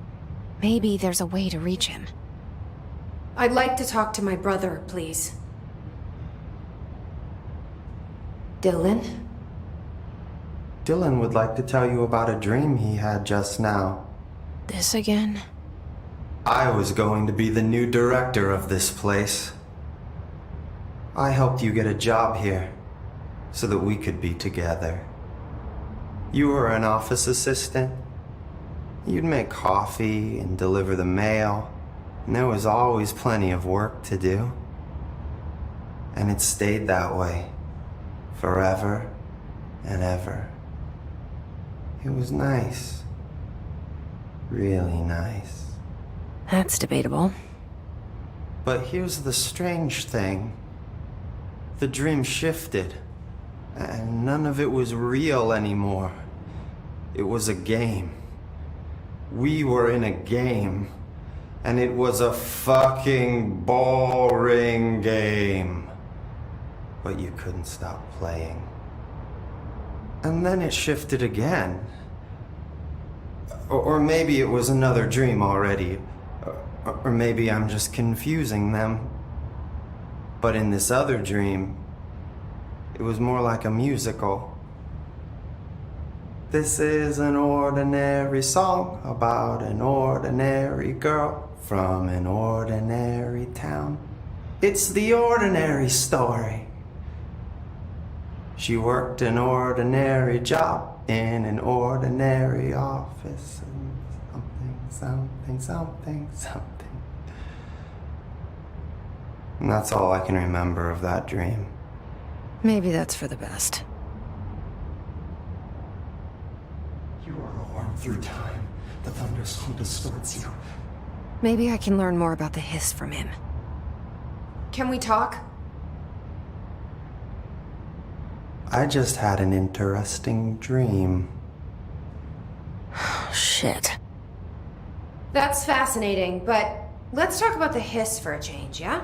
Maybe there's a way to reach him. I'd like to talk to my brother, please. Dylan? Dylan would like to tell you about a dream he had just now. This again? I was going to be the new director of this place. I helped you get a job here, so that we could be together. You were an office assistant. You'd make coffee and deliver the mail, and there was always plenty of work to do. And it stayed that way, forever and ever. It was nice. Really nice. That's debatable. But here's the strange thing. The dream shifted, and none of it was real anymore. It was a game. We were in a game, and it was a fucking boring game. But you couldn't stop playing. And then it shifted again. Or maybe it was another dream already. Or maybe I'm just confusing them. But in this other dream, it was more like a musical. This is an ordinary song about an ordinary girl from an ordinary town. It's the ordinary story. She worked an ordinary job in an ordinary office. And something. And that's all I can remember of that dream. Maybe that's for the best. You are a worm through time. The thunderstorm distorts you. Maybe I can learn more about the hiss from him. Can we talk? I just had an interesting dream. Shit. That's fascinating, but let's talk about the hiss for a change, yeah?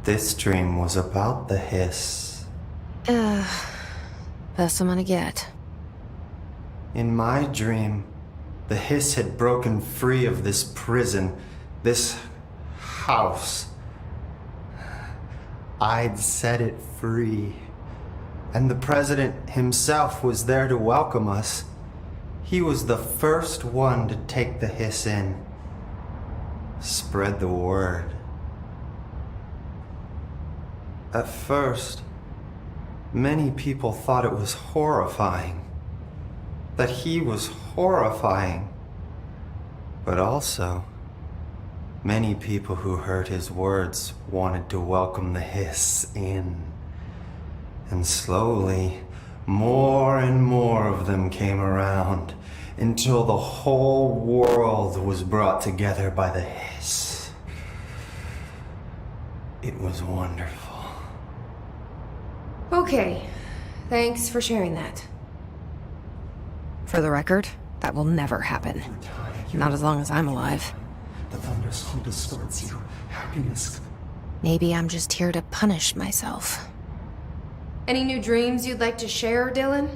This dream was about the hiss. Best I'm gonna get. In my dream, the hiss had broken free of this prison, this house. I'd set it free. And the president himself was there to welcome us. He was the first one to take the hiss in. Spread the word. At first, many people thought it was horrifying. That he was horrifying. But also, many people who heard his words wanted to welcome the hiss in. And slowly, more and more of them came around until the whole world was brought together by the hiss. It was wonderful. Okay, thanks for sharing that. For the record, that will never happen. Not as long as I'm alive. The thunder song distorts you. Happiness. Maybe I'm just here to punish myself. Any new dreams you'd like to share, Dylan?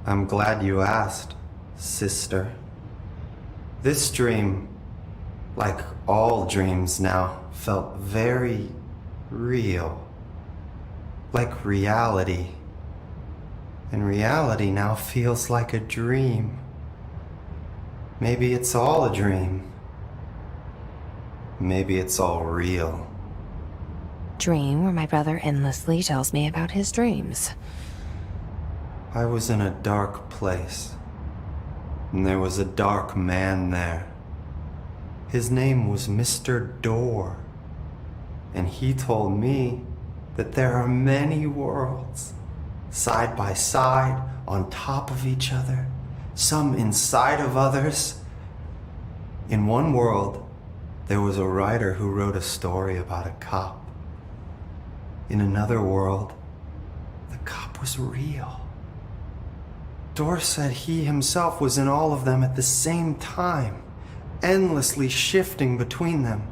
I'm glad you asked, sister. This dream, like all dreams now, felt very real. Like reality. And reality now feels like a dream. Maybe it's all a dream. Maybe it's all real. Dream where my brother endlessly tells me about his dreams. I was in a dark place, and there was a dark man there. His name was Mr. Door, and he told me that there are many worlds, side by side, on top of each other, some inside of others. In one world, there was a writer who wrote a story about a cop. In another world, the cop was real. Door said he himself was in all of them at the same time, endlessly shifting between them.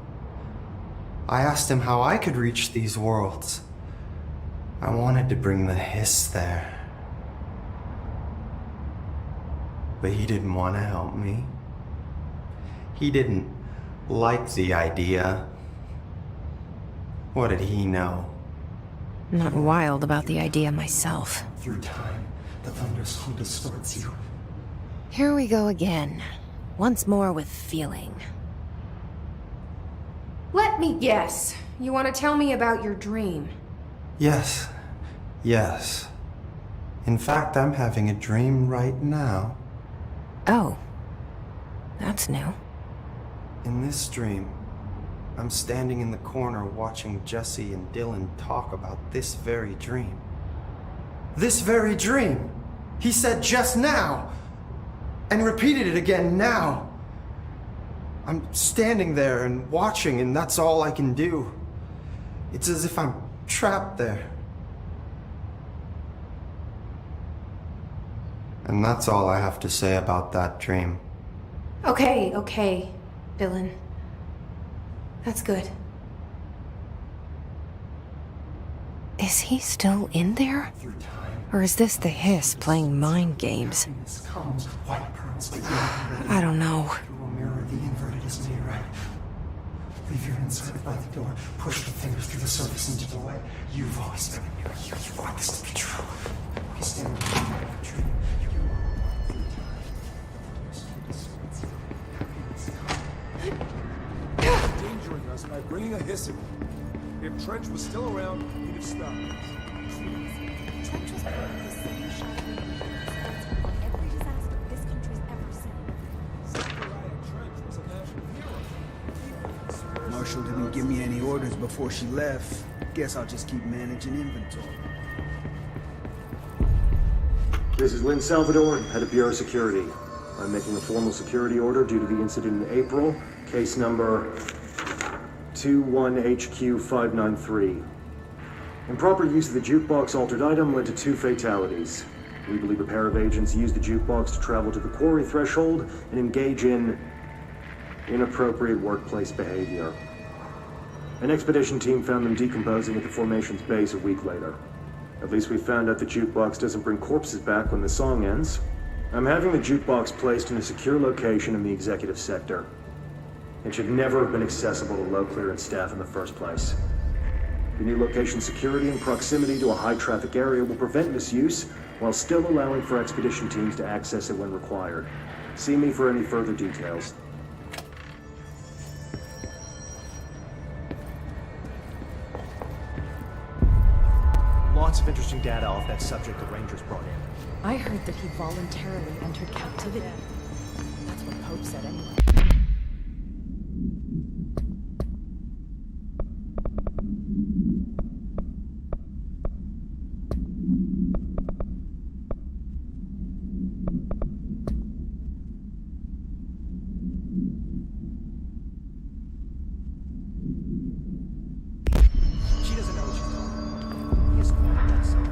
I asked him how I could reach these worlds. I wanted to bring the hiss there. But he didn't want to help me. He didn't like the idea. What did he know? I'm not wild about the idea myself. Through time, the thunder song distorts you. Here we go again. Once more with feeling. Let me guess. You want to tell me about your dream? Yes. Yes. In fact, I'm having a dream right now. Oh. That's new. In this dream, I'm standing in the corner watching Jesse and Dylan talk about this very dream. This very dream! He said just now! And repeated it again now! I'm standing there and watching, and that's all I can do. It's as if I'm trapped there. And that's all I have to say about that dream. Okay, Dylan. That's good. Is he still in there? Or is this the hiss playing mind games? I don't know. The inverted is near, right? Leave your inside by the door. Push the fingers through the surface into the light. You've always been near you. You want this to be true. We stand in the tree. Endangering us by bringing a hiss in. If Trench was still around, he'd have stopped us. Trench was part of the same shining responsible for every disaster this country's ever seen. Zachariah Trench was a national hero. Marshall didn't give me any orders before she left. Guess I'll just keep managing inventory. This is Lynn Salvador, head of Bureau Security. I'm making a formal security order due to the incident in April, case number 21HQ593. Improper use of the jukebox altered item led to 2 fatalities. We believe a pair of agents used the jukebox to travel to the quarry threshold and engage in inappropriate workplace behavior. An expedition team found them decomposing at the formation's base a week later. At least we found out the jukebox doesn't bring corpses back when the song ends. I'm having the jukebox placed in a secure location in the executive sector. It should never have been accessible to low clearance staff in the first place. The new location security and proximity to a high-traffic area will prevent misuse, while still allowing for expedition teams to access it when required. See me for any further details. Lots of interesting data off that subject the Rangers brought in. I heard that he voluntarily entered captivity. That's what Pope said anyway. She doesn't know what she's talking about. He has no idea something.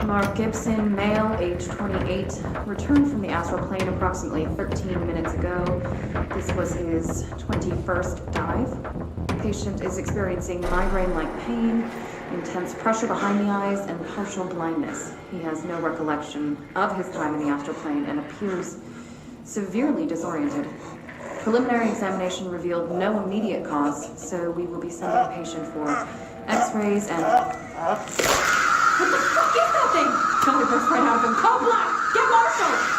Mark Gibson, male, age 28, returned from the astral plane approximately 13 minutes ago. This was his 21st dive. Patient is experiencing migraine-like pain, intense pressure behind the eyes, and partial blindness. He has no recollection of his time in the astral plane and appears severely disoriented. Preliminary examination revealed no immediate cause, so we will be sending the patient for x-rays and... What the fuck is that thing? Somebody burst right out of him. Call black! Get Marshall!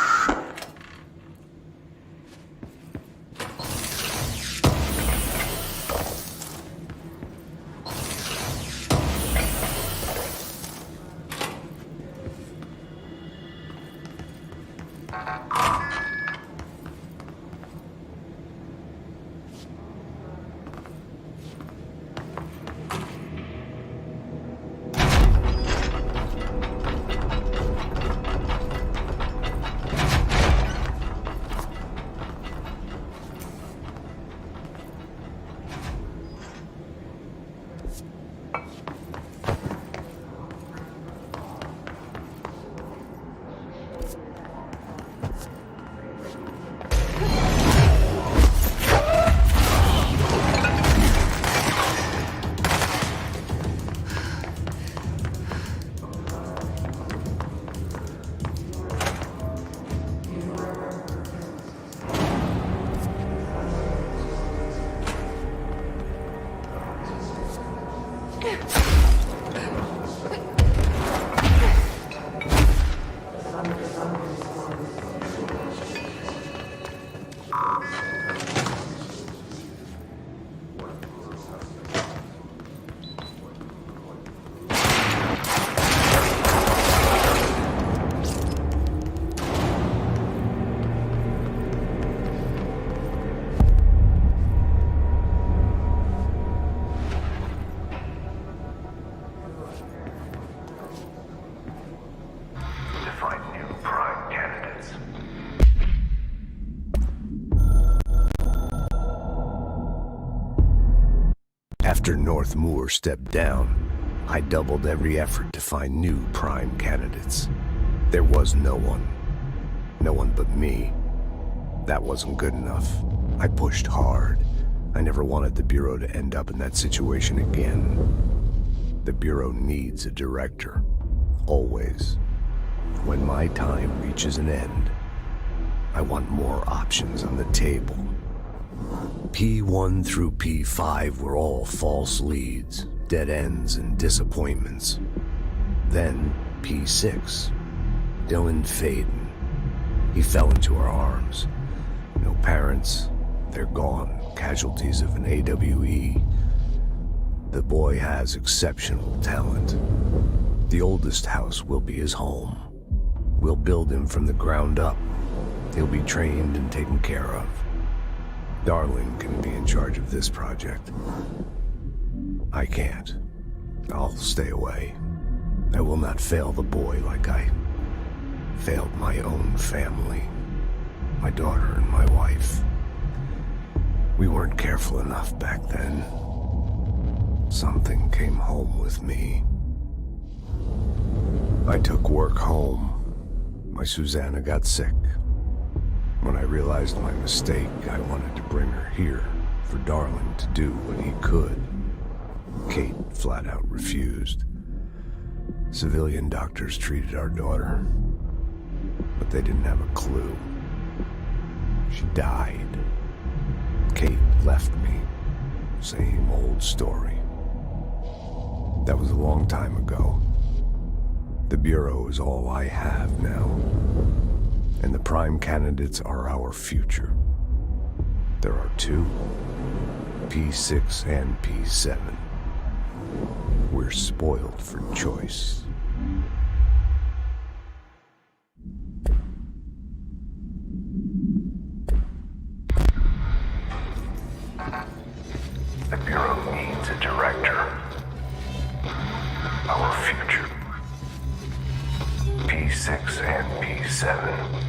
After North Moore stepped down, I doubled every effort to find new prime candidates. There was no one. No one but me. That wasn't good enough. I pushed hard. I never wanted the Bureau to end up in that situation again. The Bureau needs a director. Always. When my time reaches an end, I want more options on the table. P1 through P5 were all false leads, dead ends, and disappointments. Then P6. Dylan Faden. He fell into our arms. No parents. They're gone. Casualties of an AWE. The boy has exceptional talent. The oldest house will be his home. We'll build him from the ground up. He'll be trained and taken care of. Darling can be in charge of this project. I can't. I'll stay away. I will not fail the boy like I failed my own family. My daughter and my wife. We weren't careful enough back then. Something came home with me. I took work home. My Susanna got sick. When I realized my mistake, I wanted to bring her here for Darling to do what he could. Kate flat out refused. Civilian doctors treated our daughter, but they didn't have a clue. She died. Kate left me. Same old story. That was a long time ago. The Bureau is all I have now. And the prime candidates are our future. There are two, P6 and P7. We're spoiled for choice. The Bureau needs a director. Our future. P6 and P7.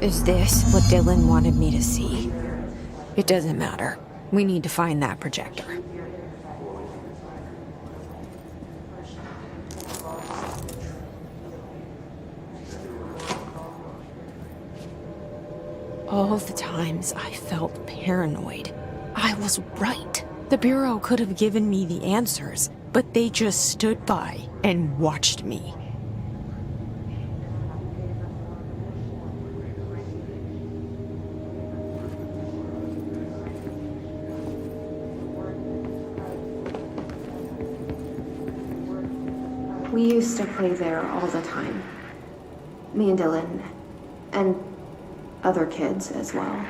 Is this what Dylan wanted me to see? It doesn't matter. We need to find that projector. All the times I felt paranoid, I was right. The Bureau could have given me the answers, but they just stood by and watched me. We used to play there all the time. Me and Dylan, and other kids as well.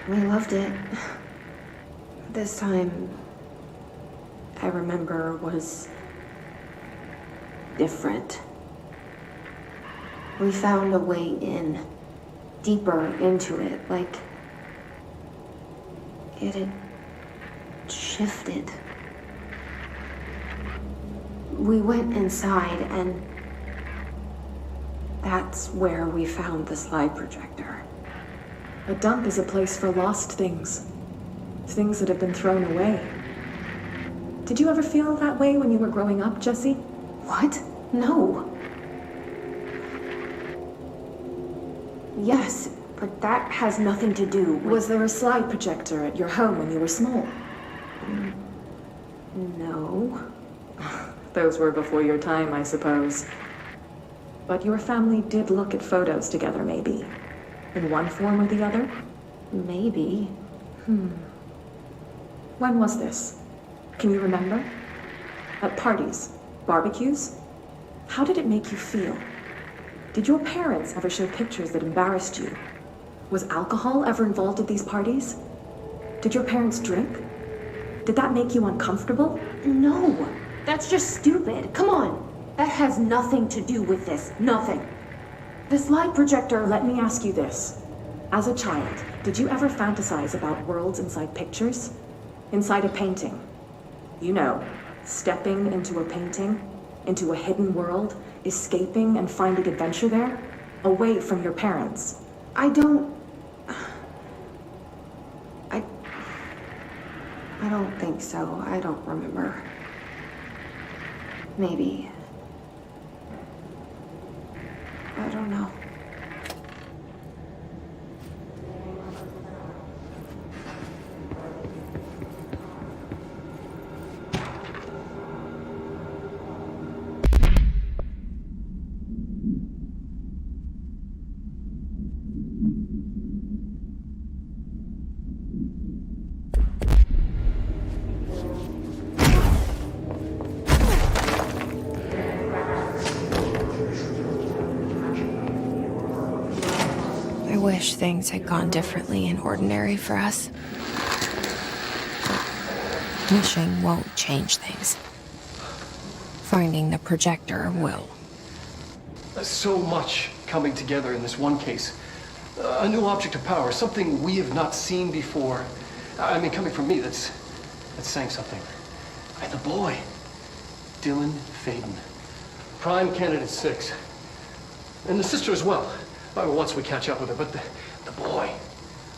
We loved it. This time, I remember, was different. We found a way in, deeper into it, like it had shifted. We went inside, and that's where we found the slide projector. A dump is a place for lost things. Things that have been thrown away. Did you ever feel that way when you were growing up, Jesse? What? No. Yes, but that has nothing to do with... Was there a slide projector at your home when you were small? No. Those were before your time, I suppose. But your family did look at photos together, maybe. In one form or the other? Maybe. When was this? Can you remember? At parties? Barbecues? How did it make you feel? Did your parents ever show pictures that embarrassed you? Was alcohol ever involved at these parties? Did your parents drink? Did that make you uncomfortable? No. That's just stupid. Come on. That has nothing to do with this. Nothing. The slide projector, let me ask you this. As a child, did you ever fantasize about worlds inside pictures? Inside a painting? You know, stepping into a painting, into a hidden world, escaping and finding adventure there, away from your parents. I don't think so. I don't remember. Maybe. I don't know. I wish things had gone differently in Ordinary for us. But wishing won't change things. Finding the projector will. So much coming together in this one case. A new object of power, something we have not seen before. I mean, coming from me, that's saying something. And the boy, Dylan Faden, prime candidate 6. And the sister as well. Once we catch up with her, but the boy,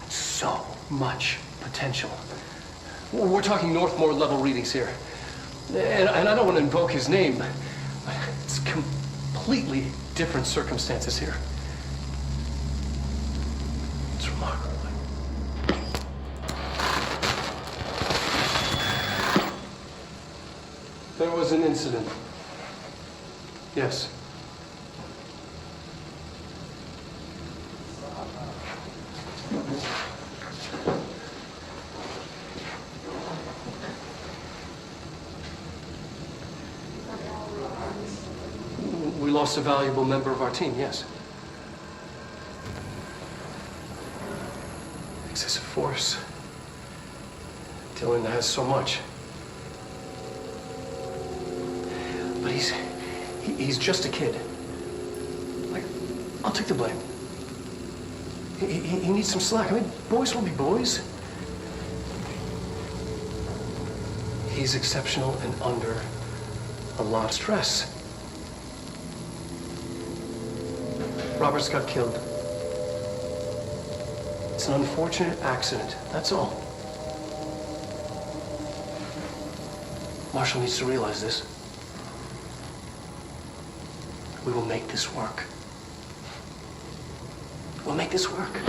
so much potential. We're talking Northmore level readings here. And I don't want to invoke his name, but it's completely different circumstances here. It's remarkable. There was an incident. Yes. We lost a valuable member of our team, yes. Excessive force. Dylan has so much. But he's just a kid. Like, I'll take the blame. He needs some slack. I mean, boys will be boys. He's exceptional and under a lot of stress. Robert's got killed. It's an unfortunate accident, that's all. Marshall needs to realize this. We will make this work. We'll make this work.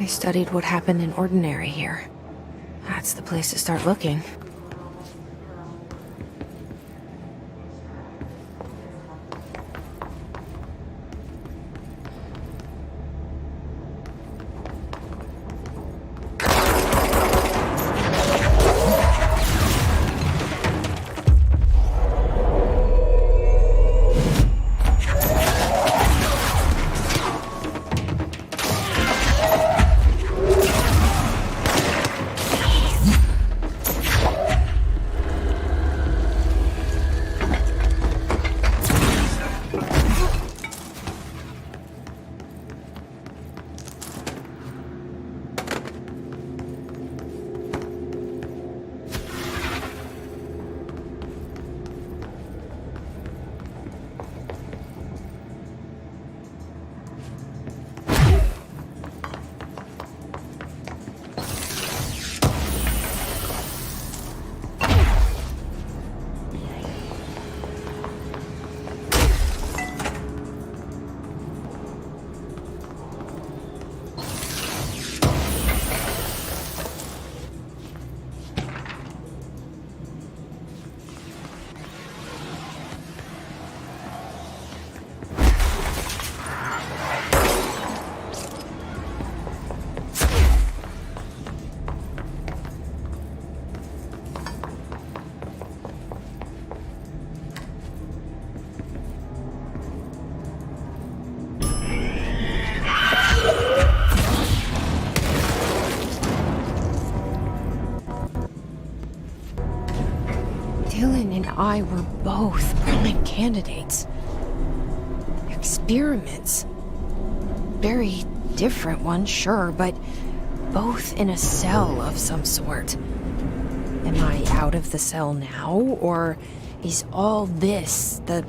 They studied what happened in Ordinary here. That's the place to start looking. I were both prime candidates. Experiments. Very different ones, sure, but both in a cell of some sort. Am I out of the cell now, or is all this, the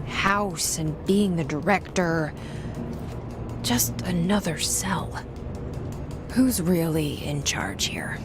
house and being the director, just another cell? Who's really in charge here?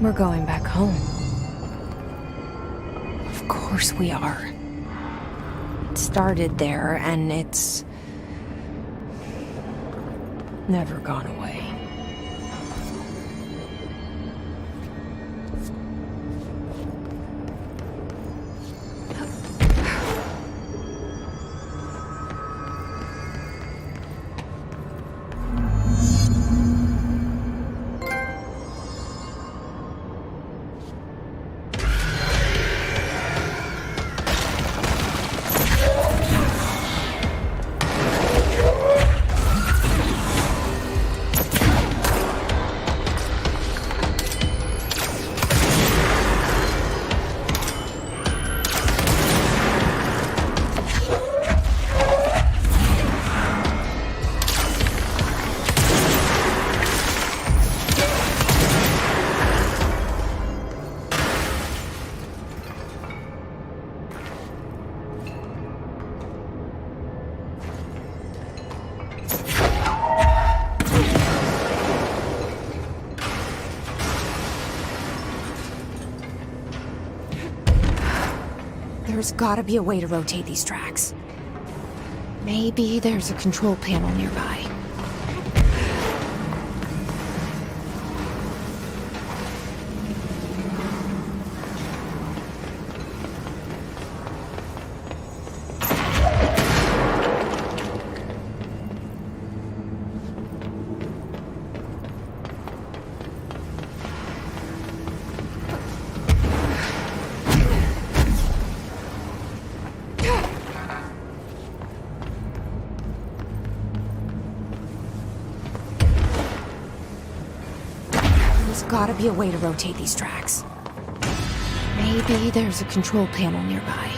We're going back home. Of course we are. It started there, and it's never gone away. There's gotta be a way to rotate these tracks. Maybe there's a control panel nearby. There's gotta be a way to rotate these tracks. Maybe there's a control panel nearby.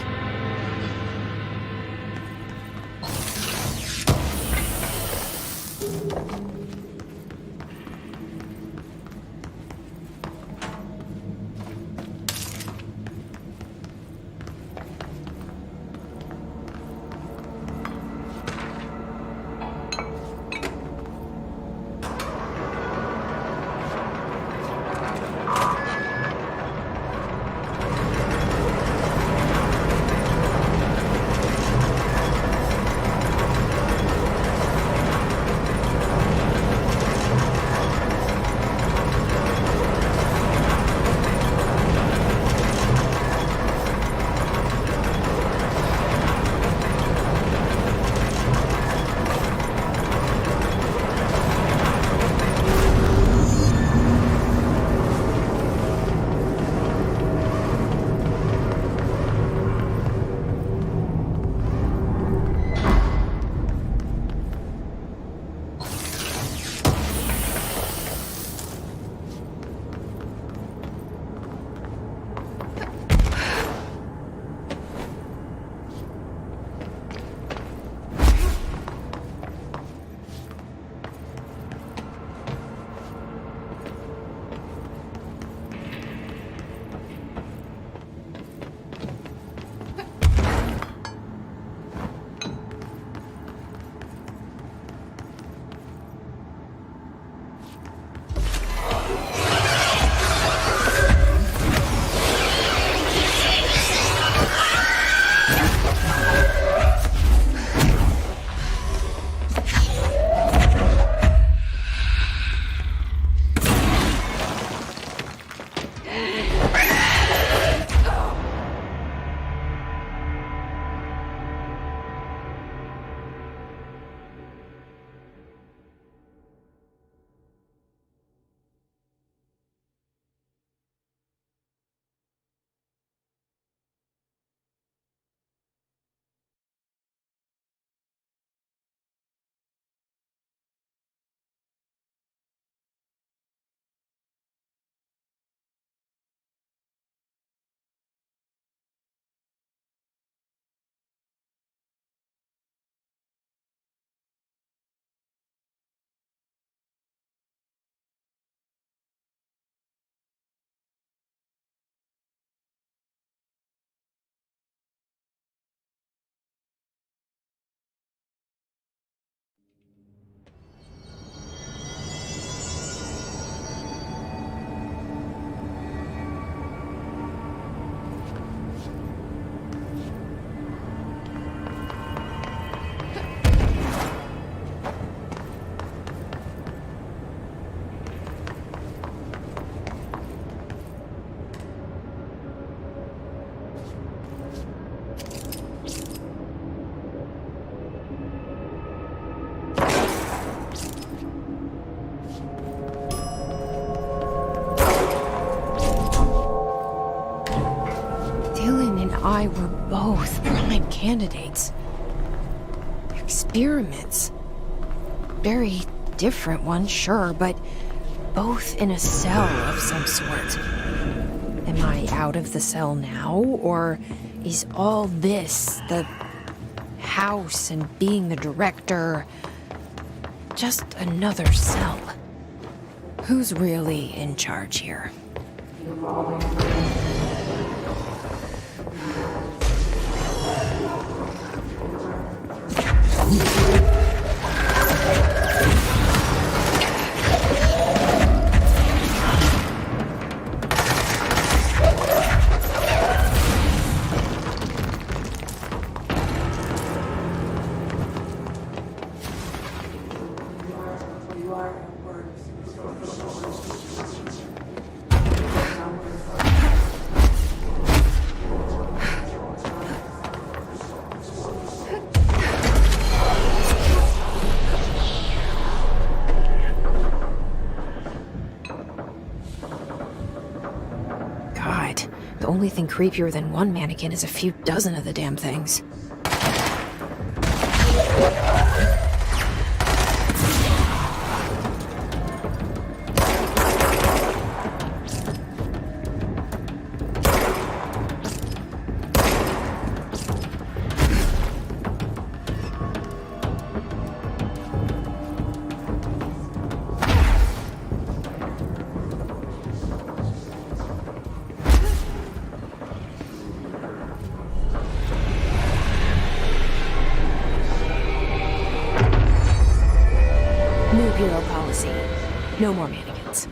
why we're both prime candidates. Experiments. Very different ones, sure, but both in a cell of some sort. Am I out of the cell now, or is all this, the house and being the director, just another cell? Who's really in charge here? The only thing creepier than one mannequin is a few dozen of the damn things. New Bureau policy. No more mannequins.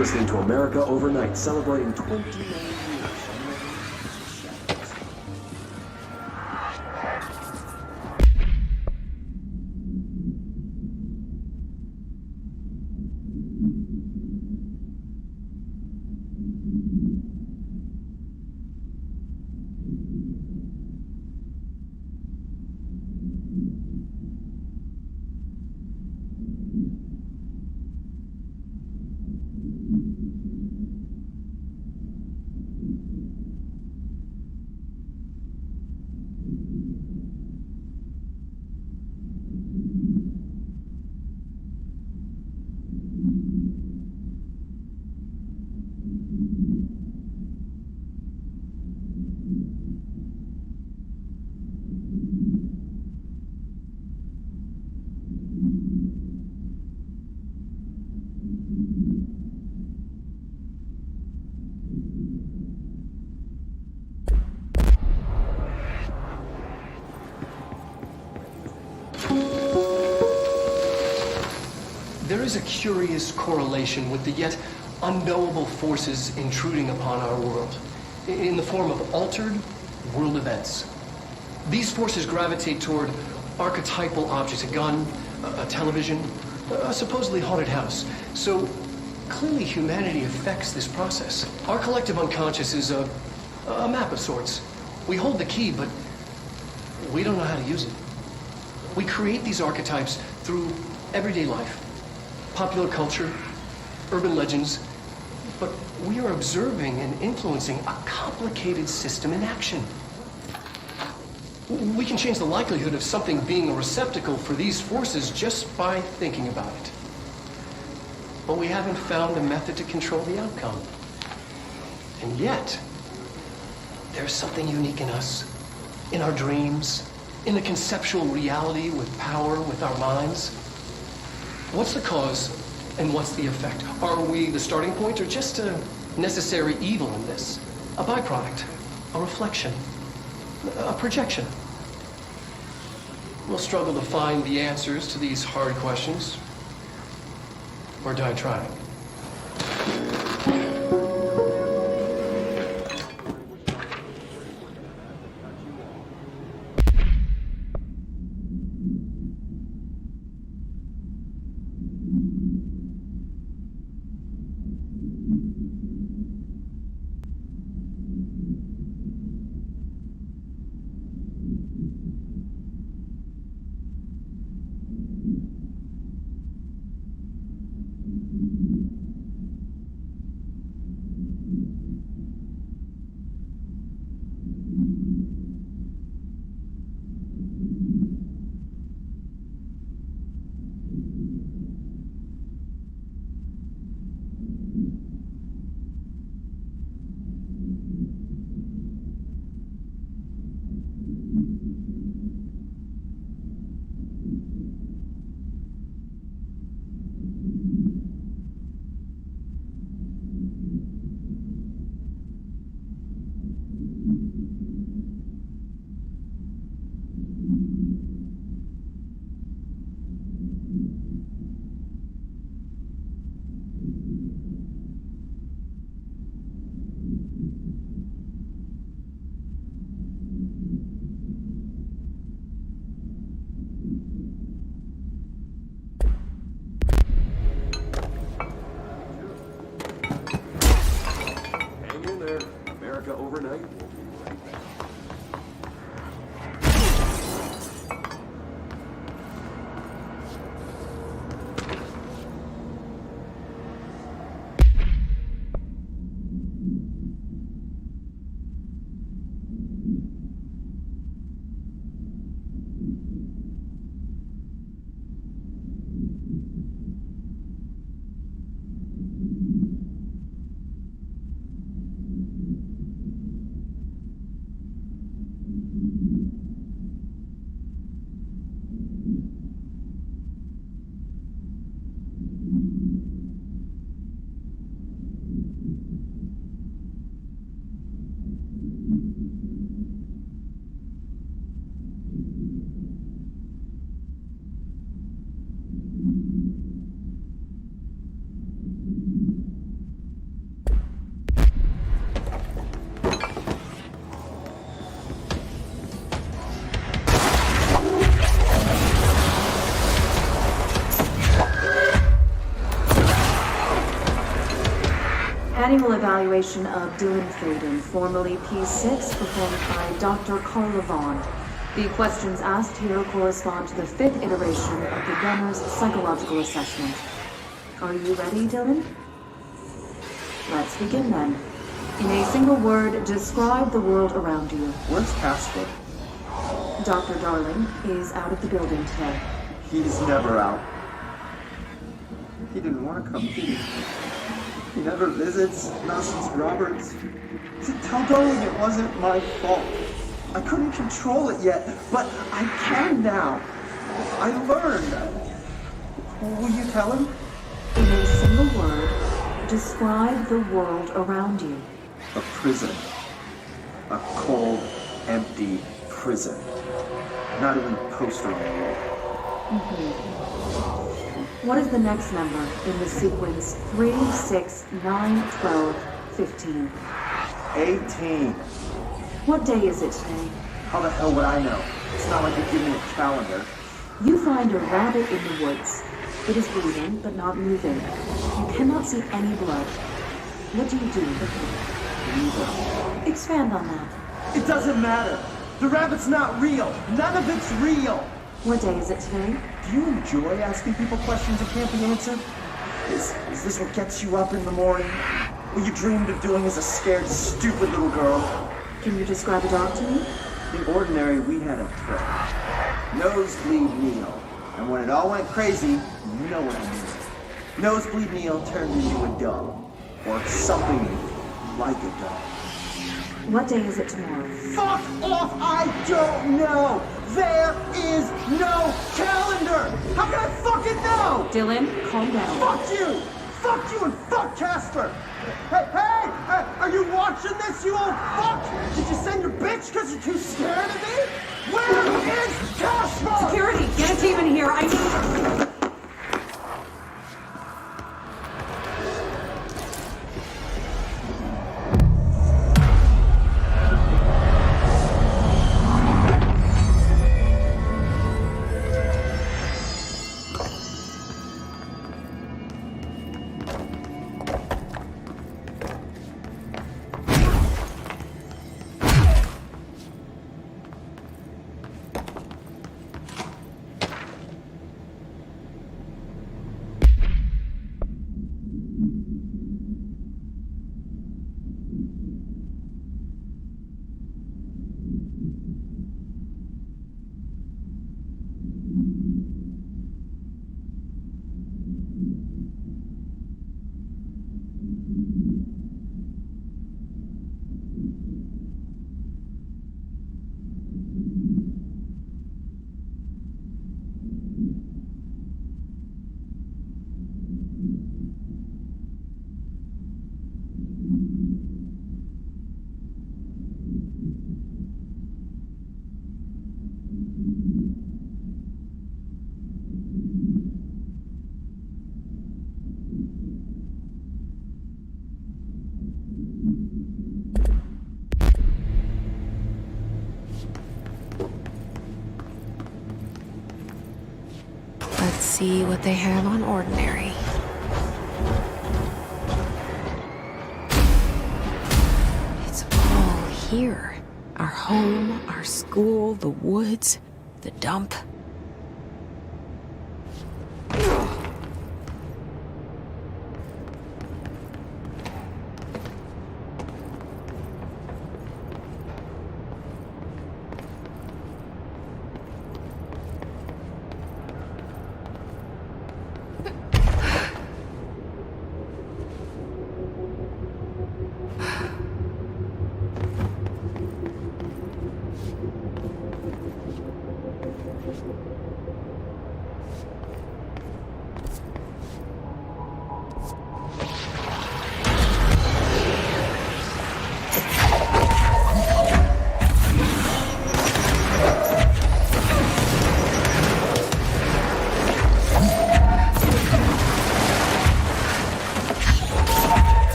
listening to America Overnight, celebrating 29 years. There is a curious correlation with the yet unknowable forces intruding upon our world, in the form of altered world events. These forces gravitate toward archetypal objects, a gun, a television, a supposedly haunted house. So clearly humanity affects this process. Our collective unconscious is a map of sorts. We hold the key, but we don't know how to use it. We create these archetypes through everyday life, popular culture, urban legends, but we are observing and influencing a complicated system in action. We can change the likelihood of something being a receptacle for these forces just by thinking about it. But we haven't found a method to control the outcome. And yet, there's something unique in us, in our dreams, in the conceptual reality with power with our minds. What's the cause and what's the effect? Are we the starting point or just a necessary evil in this? A byproduct, a reflection, a projection? We'll struggle to find the answers to these hard questions, or die trying. Annual evaluation of Dylan Faden, formerly P6, performed by Dr. Carla Vaughn. The questions asked here correspond to the 5th iteration of the gunner's psychological assessment. Are you ready, Dylan? Let's begin then. In a single word, describe the world around you. Where's Casper? Dr. Darling is out of the building today. He's never out. He didn't want to come here. He never visits, not since Roberts. Tell Darling it wasn't my fault. I couldn't control it yet, but I can now. I learned. Will you tell him? In a single word, describe the world around you. A prison. A cold, empty prison. Not even a poster on the wall. What is the next number in the sequence 3, 6, 9, 12, 15? 18. What day is it today? How the hell would I know? It's not like you give me a calendar. You find a rabbit in the woods. It is breathing, but not moving. You cannot see any blood. What do you do with it? Expand on that. It doesn't matter. The rabbit's not real. None of it's real. What day is it today? Do you enjoy asking people questions that can't be answered? Is this what gets you up in the morning? What you dreamed of doing as a scared, stupid little girl? Can you describe a dog to me? In ordinary, we had a pet. Nosebleed Neil. And when it all went crazy, you know what I mean. Nosebleed Neil turned into a dog. Or something like a dog. What day is it tomorrow? Fuck off! I don't know! There is no calendar! How can I fucking know? Dylan, calm down. Fuck you! Fuck you and fuck Casper! Hey! Are you watching this, you old fuck? Did you send your bitch because you're too scared of me? Where is Casper? Security, get a team in here. I need... Let's see what they have on ordinary. It's all here. Our home, our school, the woods, the dump.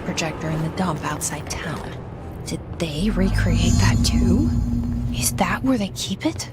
projector in the dump outside town. Did they recreate that too? Is that where they keep it?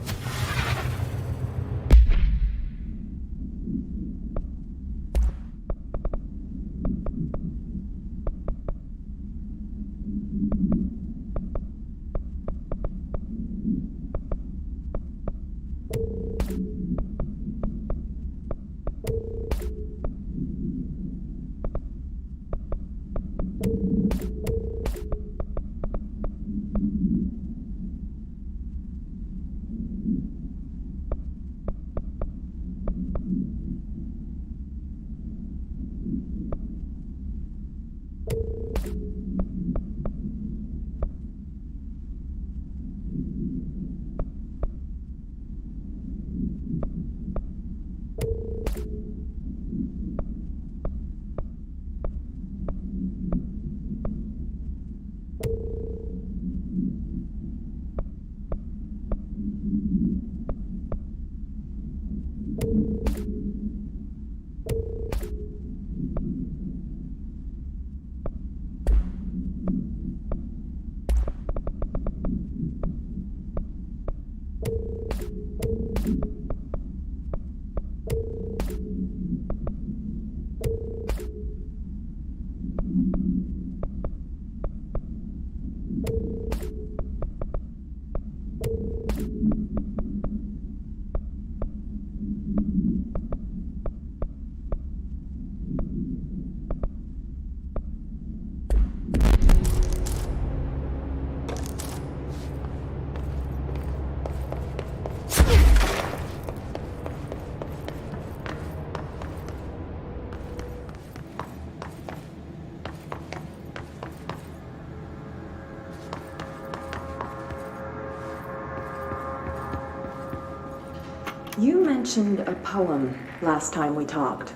You mentioned a poem last time we talked.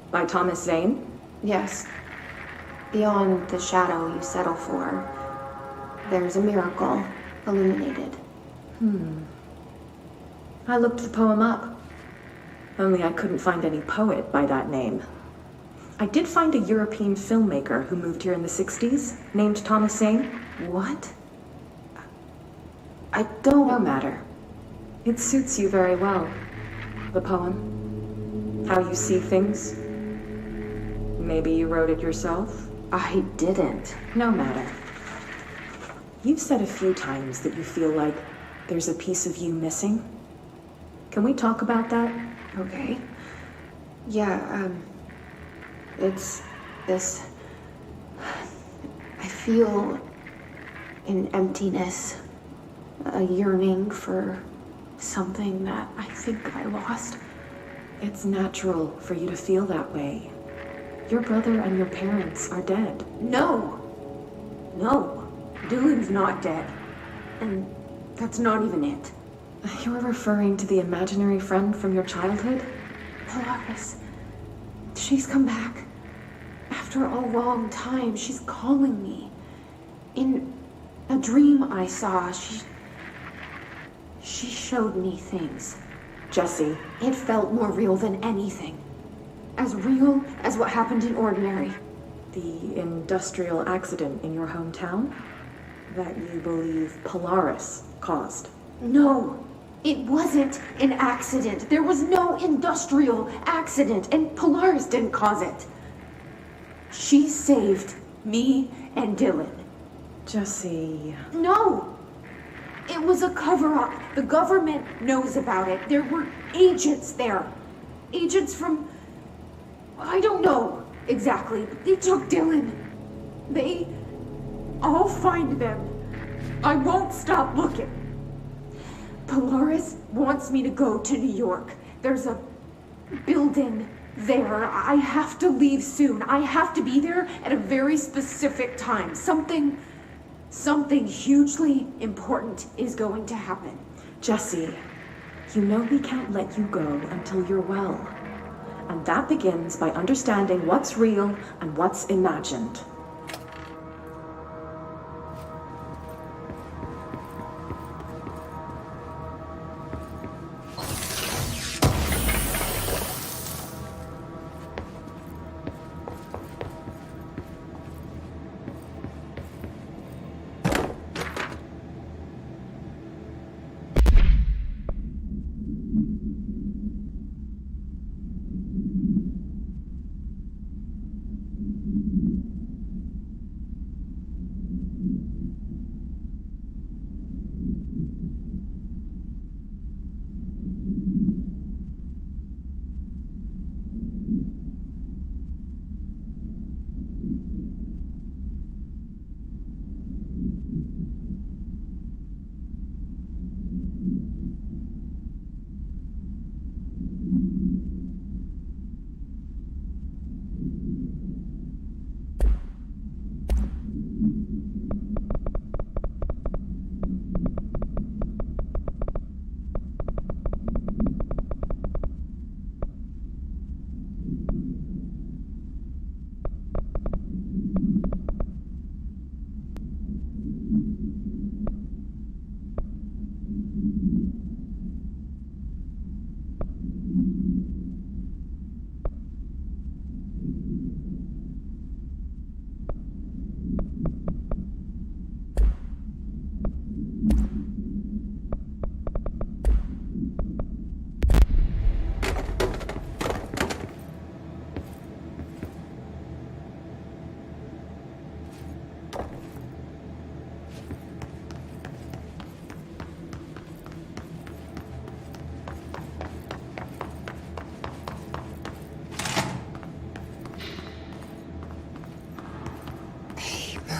By Thomas Zane? Yes. Beyond the shadow you settle for, there's a miracle illuminated. I looked the poem up. Only I couldn't find any poet by that name. I did find a European filmmaker who moved here in the 60s, named Thomas Zane. What? I don't... No matter. It suits you very well. The poem. How you see things. Maybe you wrote it yourself? I didn't. No matter. You've said a few times that you feel like there's a piece of you missing. Can we talk about that? Okay. Yeah, it's this... I feel an emptiness, a yearning for something that I think I lost. It's natural for you to feel that way. Your brother and your parents are dead. No! No. Dylan's not dead. And that's not even it. You're referring to the imaginary friend from your childhood? Polaris. She's come back. After a long time, she's calling me. In a dream I saw, she showed me things. Jesse. It felt more real than anything. As real as what happened in Ordinary. The industrial accident in your hometown? That you believe Polaris caused? No, it wasn't an accident. There was no industrial accident, and Polaris didn't cause it. She saved me and Dylan. Jesse... No! It was a cover-up. The government knows about it. There were agents there. Agents from... I don't know exactly, but they took Dylan. I'll find them. I won't stop looking. Polaris wants me to go to New York. There's a building there. I have to leave soon. I have to be there at a very specific time. Something hugely important is going to happen. Jesse, you know we can't let you go until you're well. And that begins by understanding what's real and what's imagined.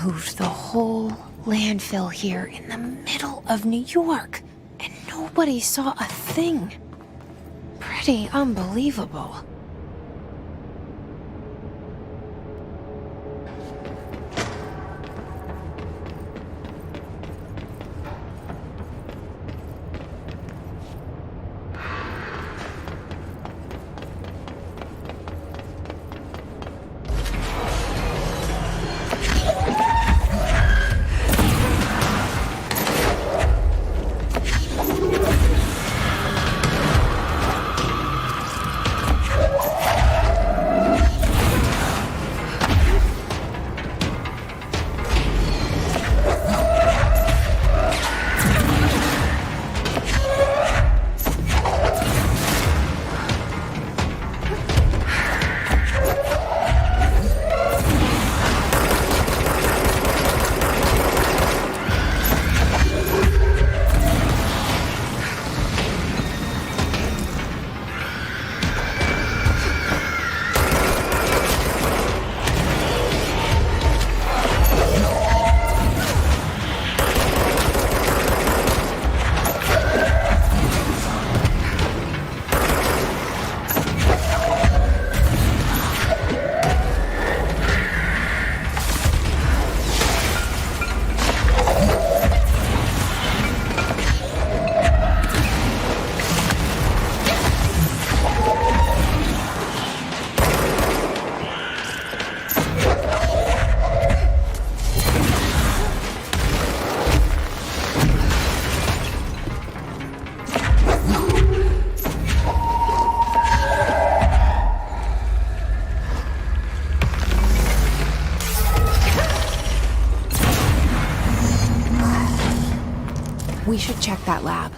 moved the whole landfill here in the middle of New York, and nobody saw a thing. Pretty unbelievable. We should check that lab.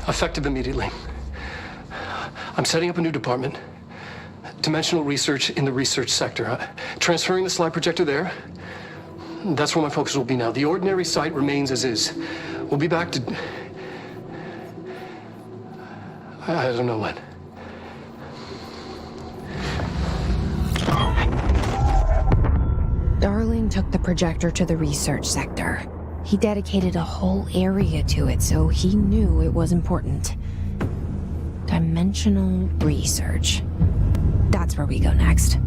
Effective immediately. I'm setting up a new department. Dimensional research in the research sector. Transferring the slide projector there. That's where my focus will be now. The ordinary site remains as is. We'll be back to... I don't know when. Darling took the projector to the research sector. He dedicated a whole area to it, so he knew it was important. Dimensional research. That's where we go next.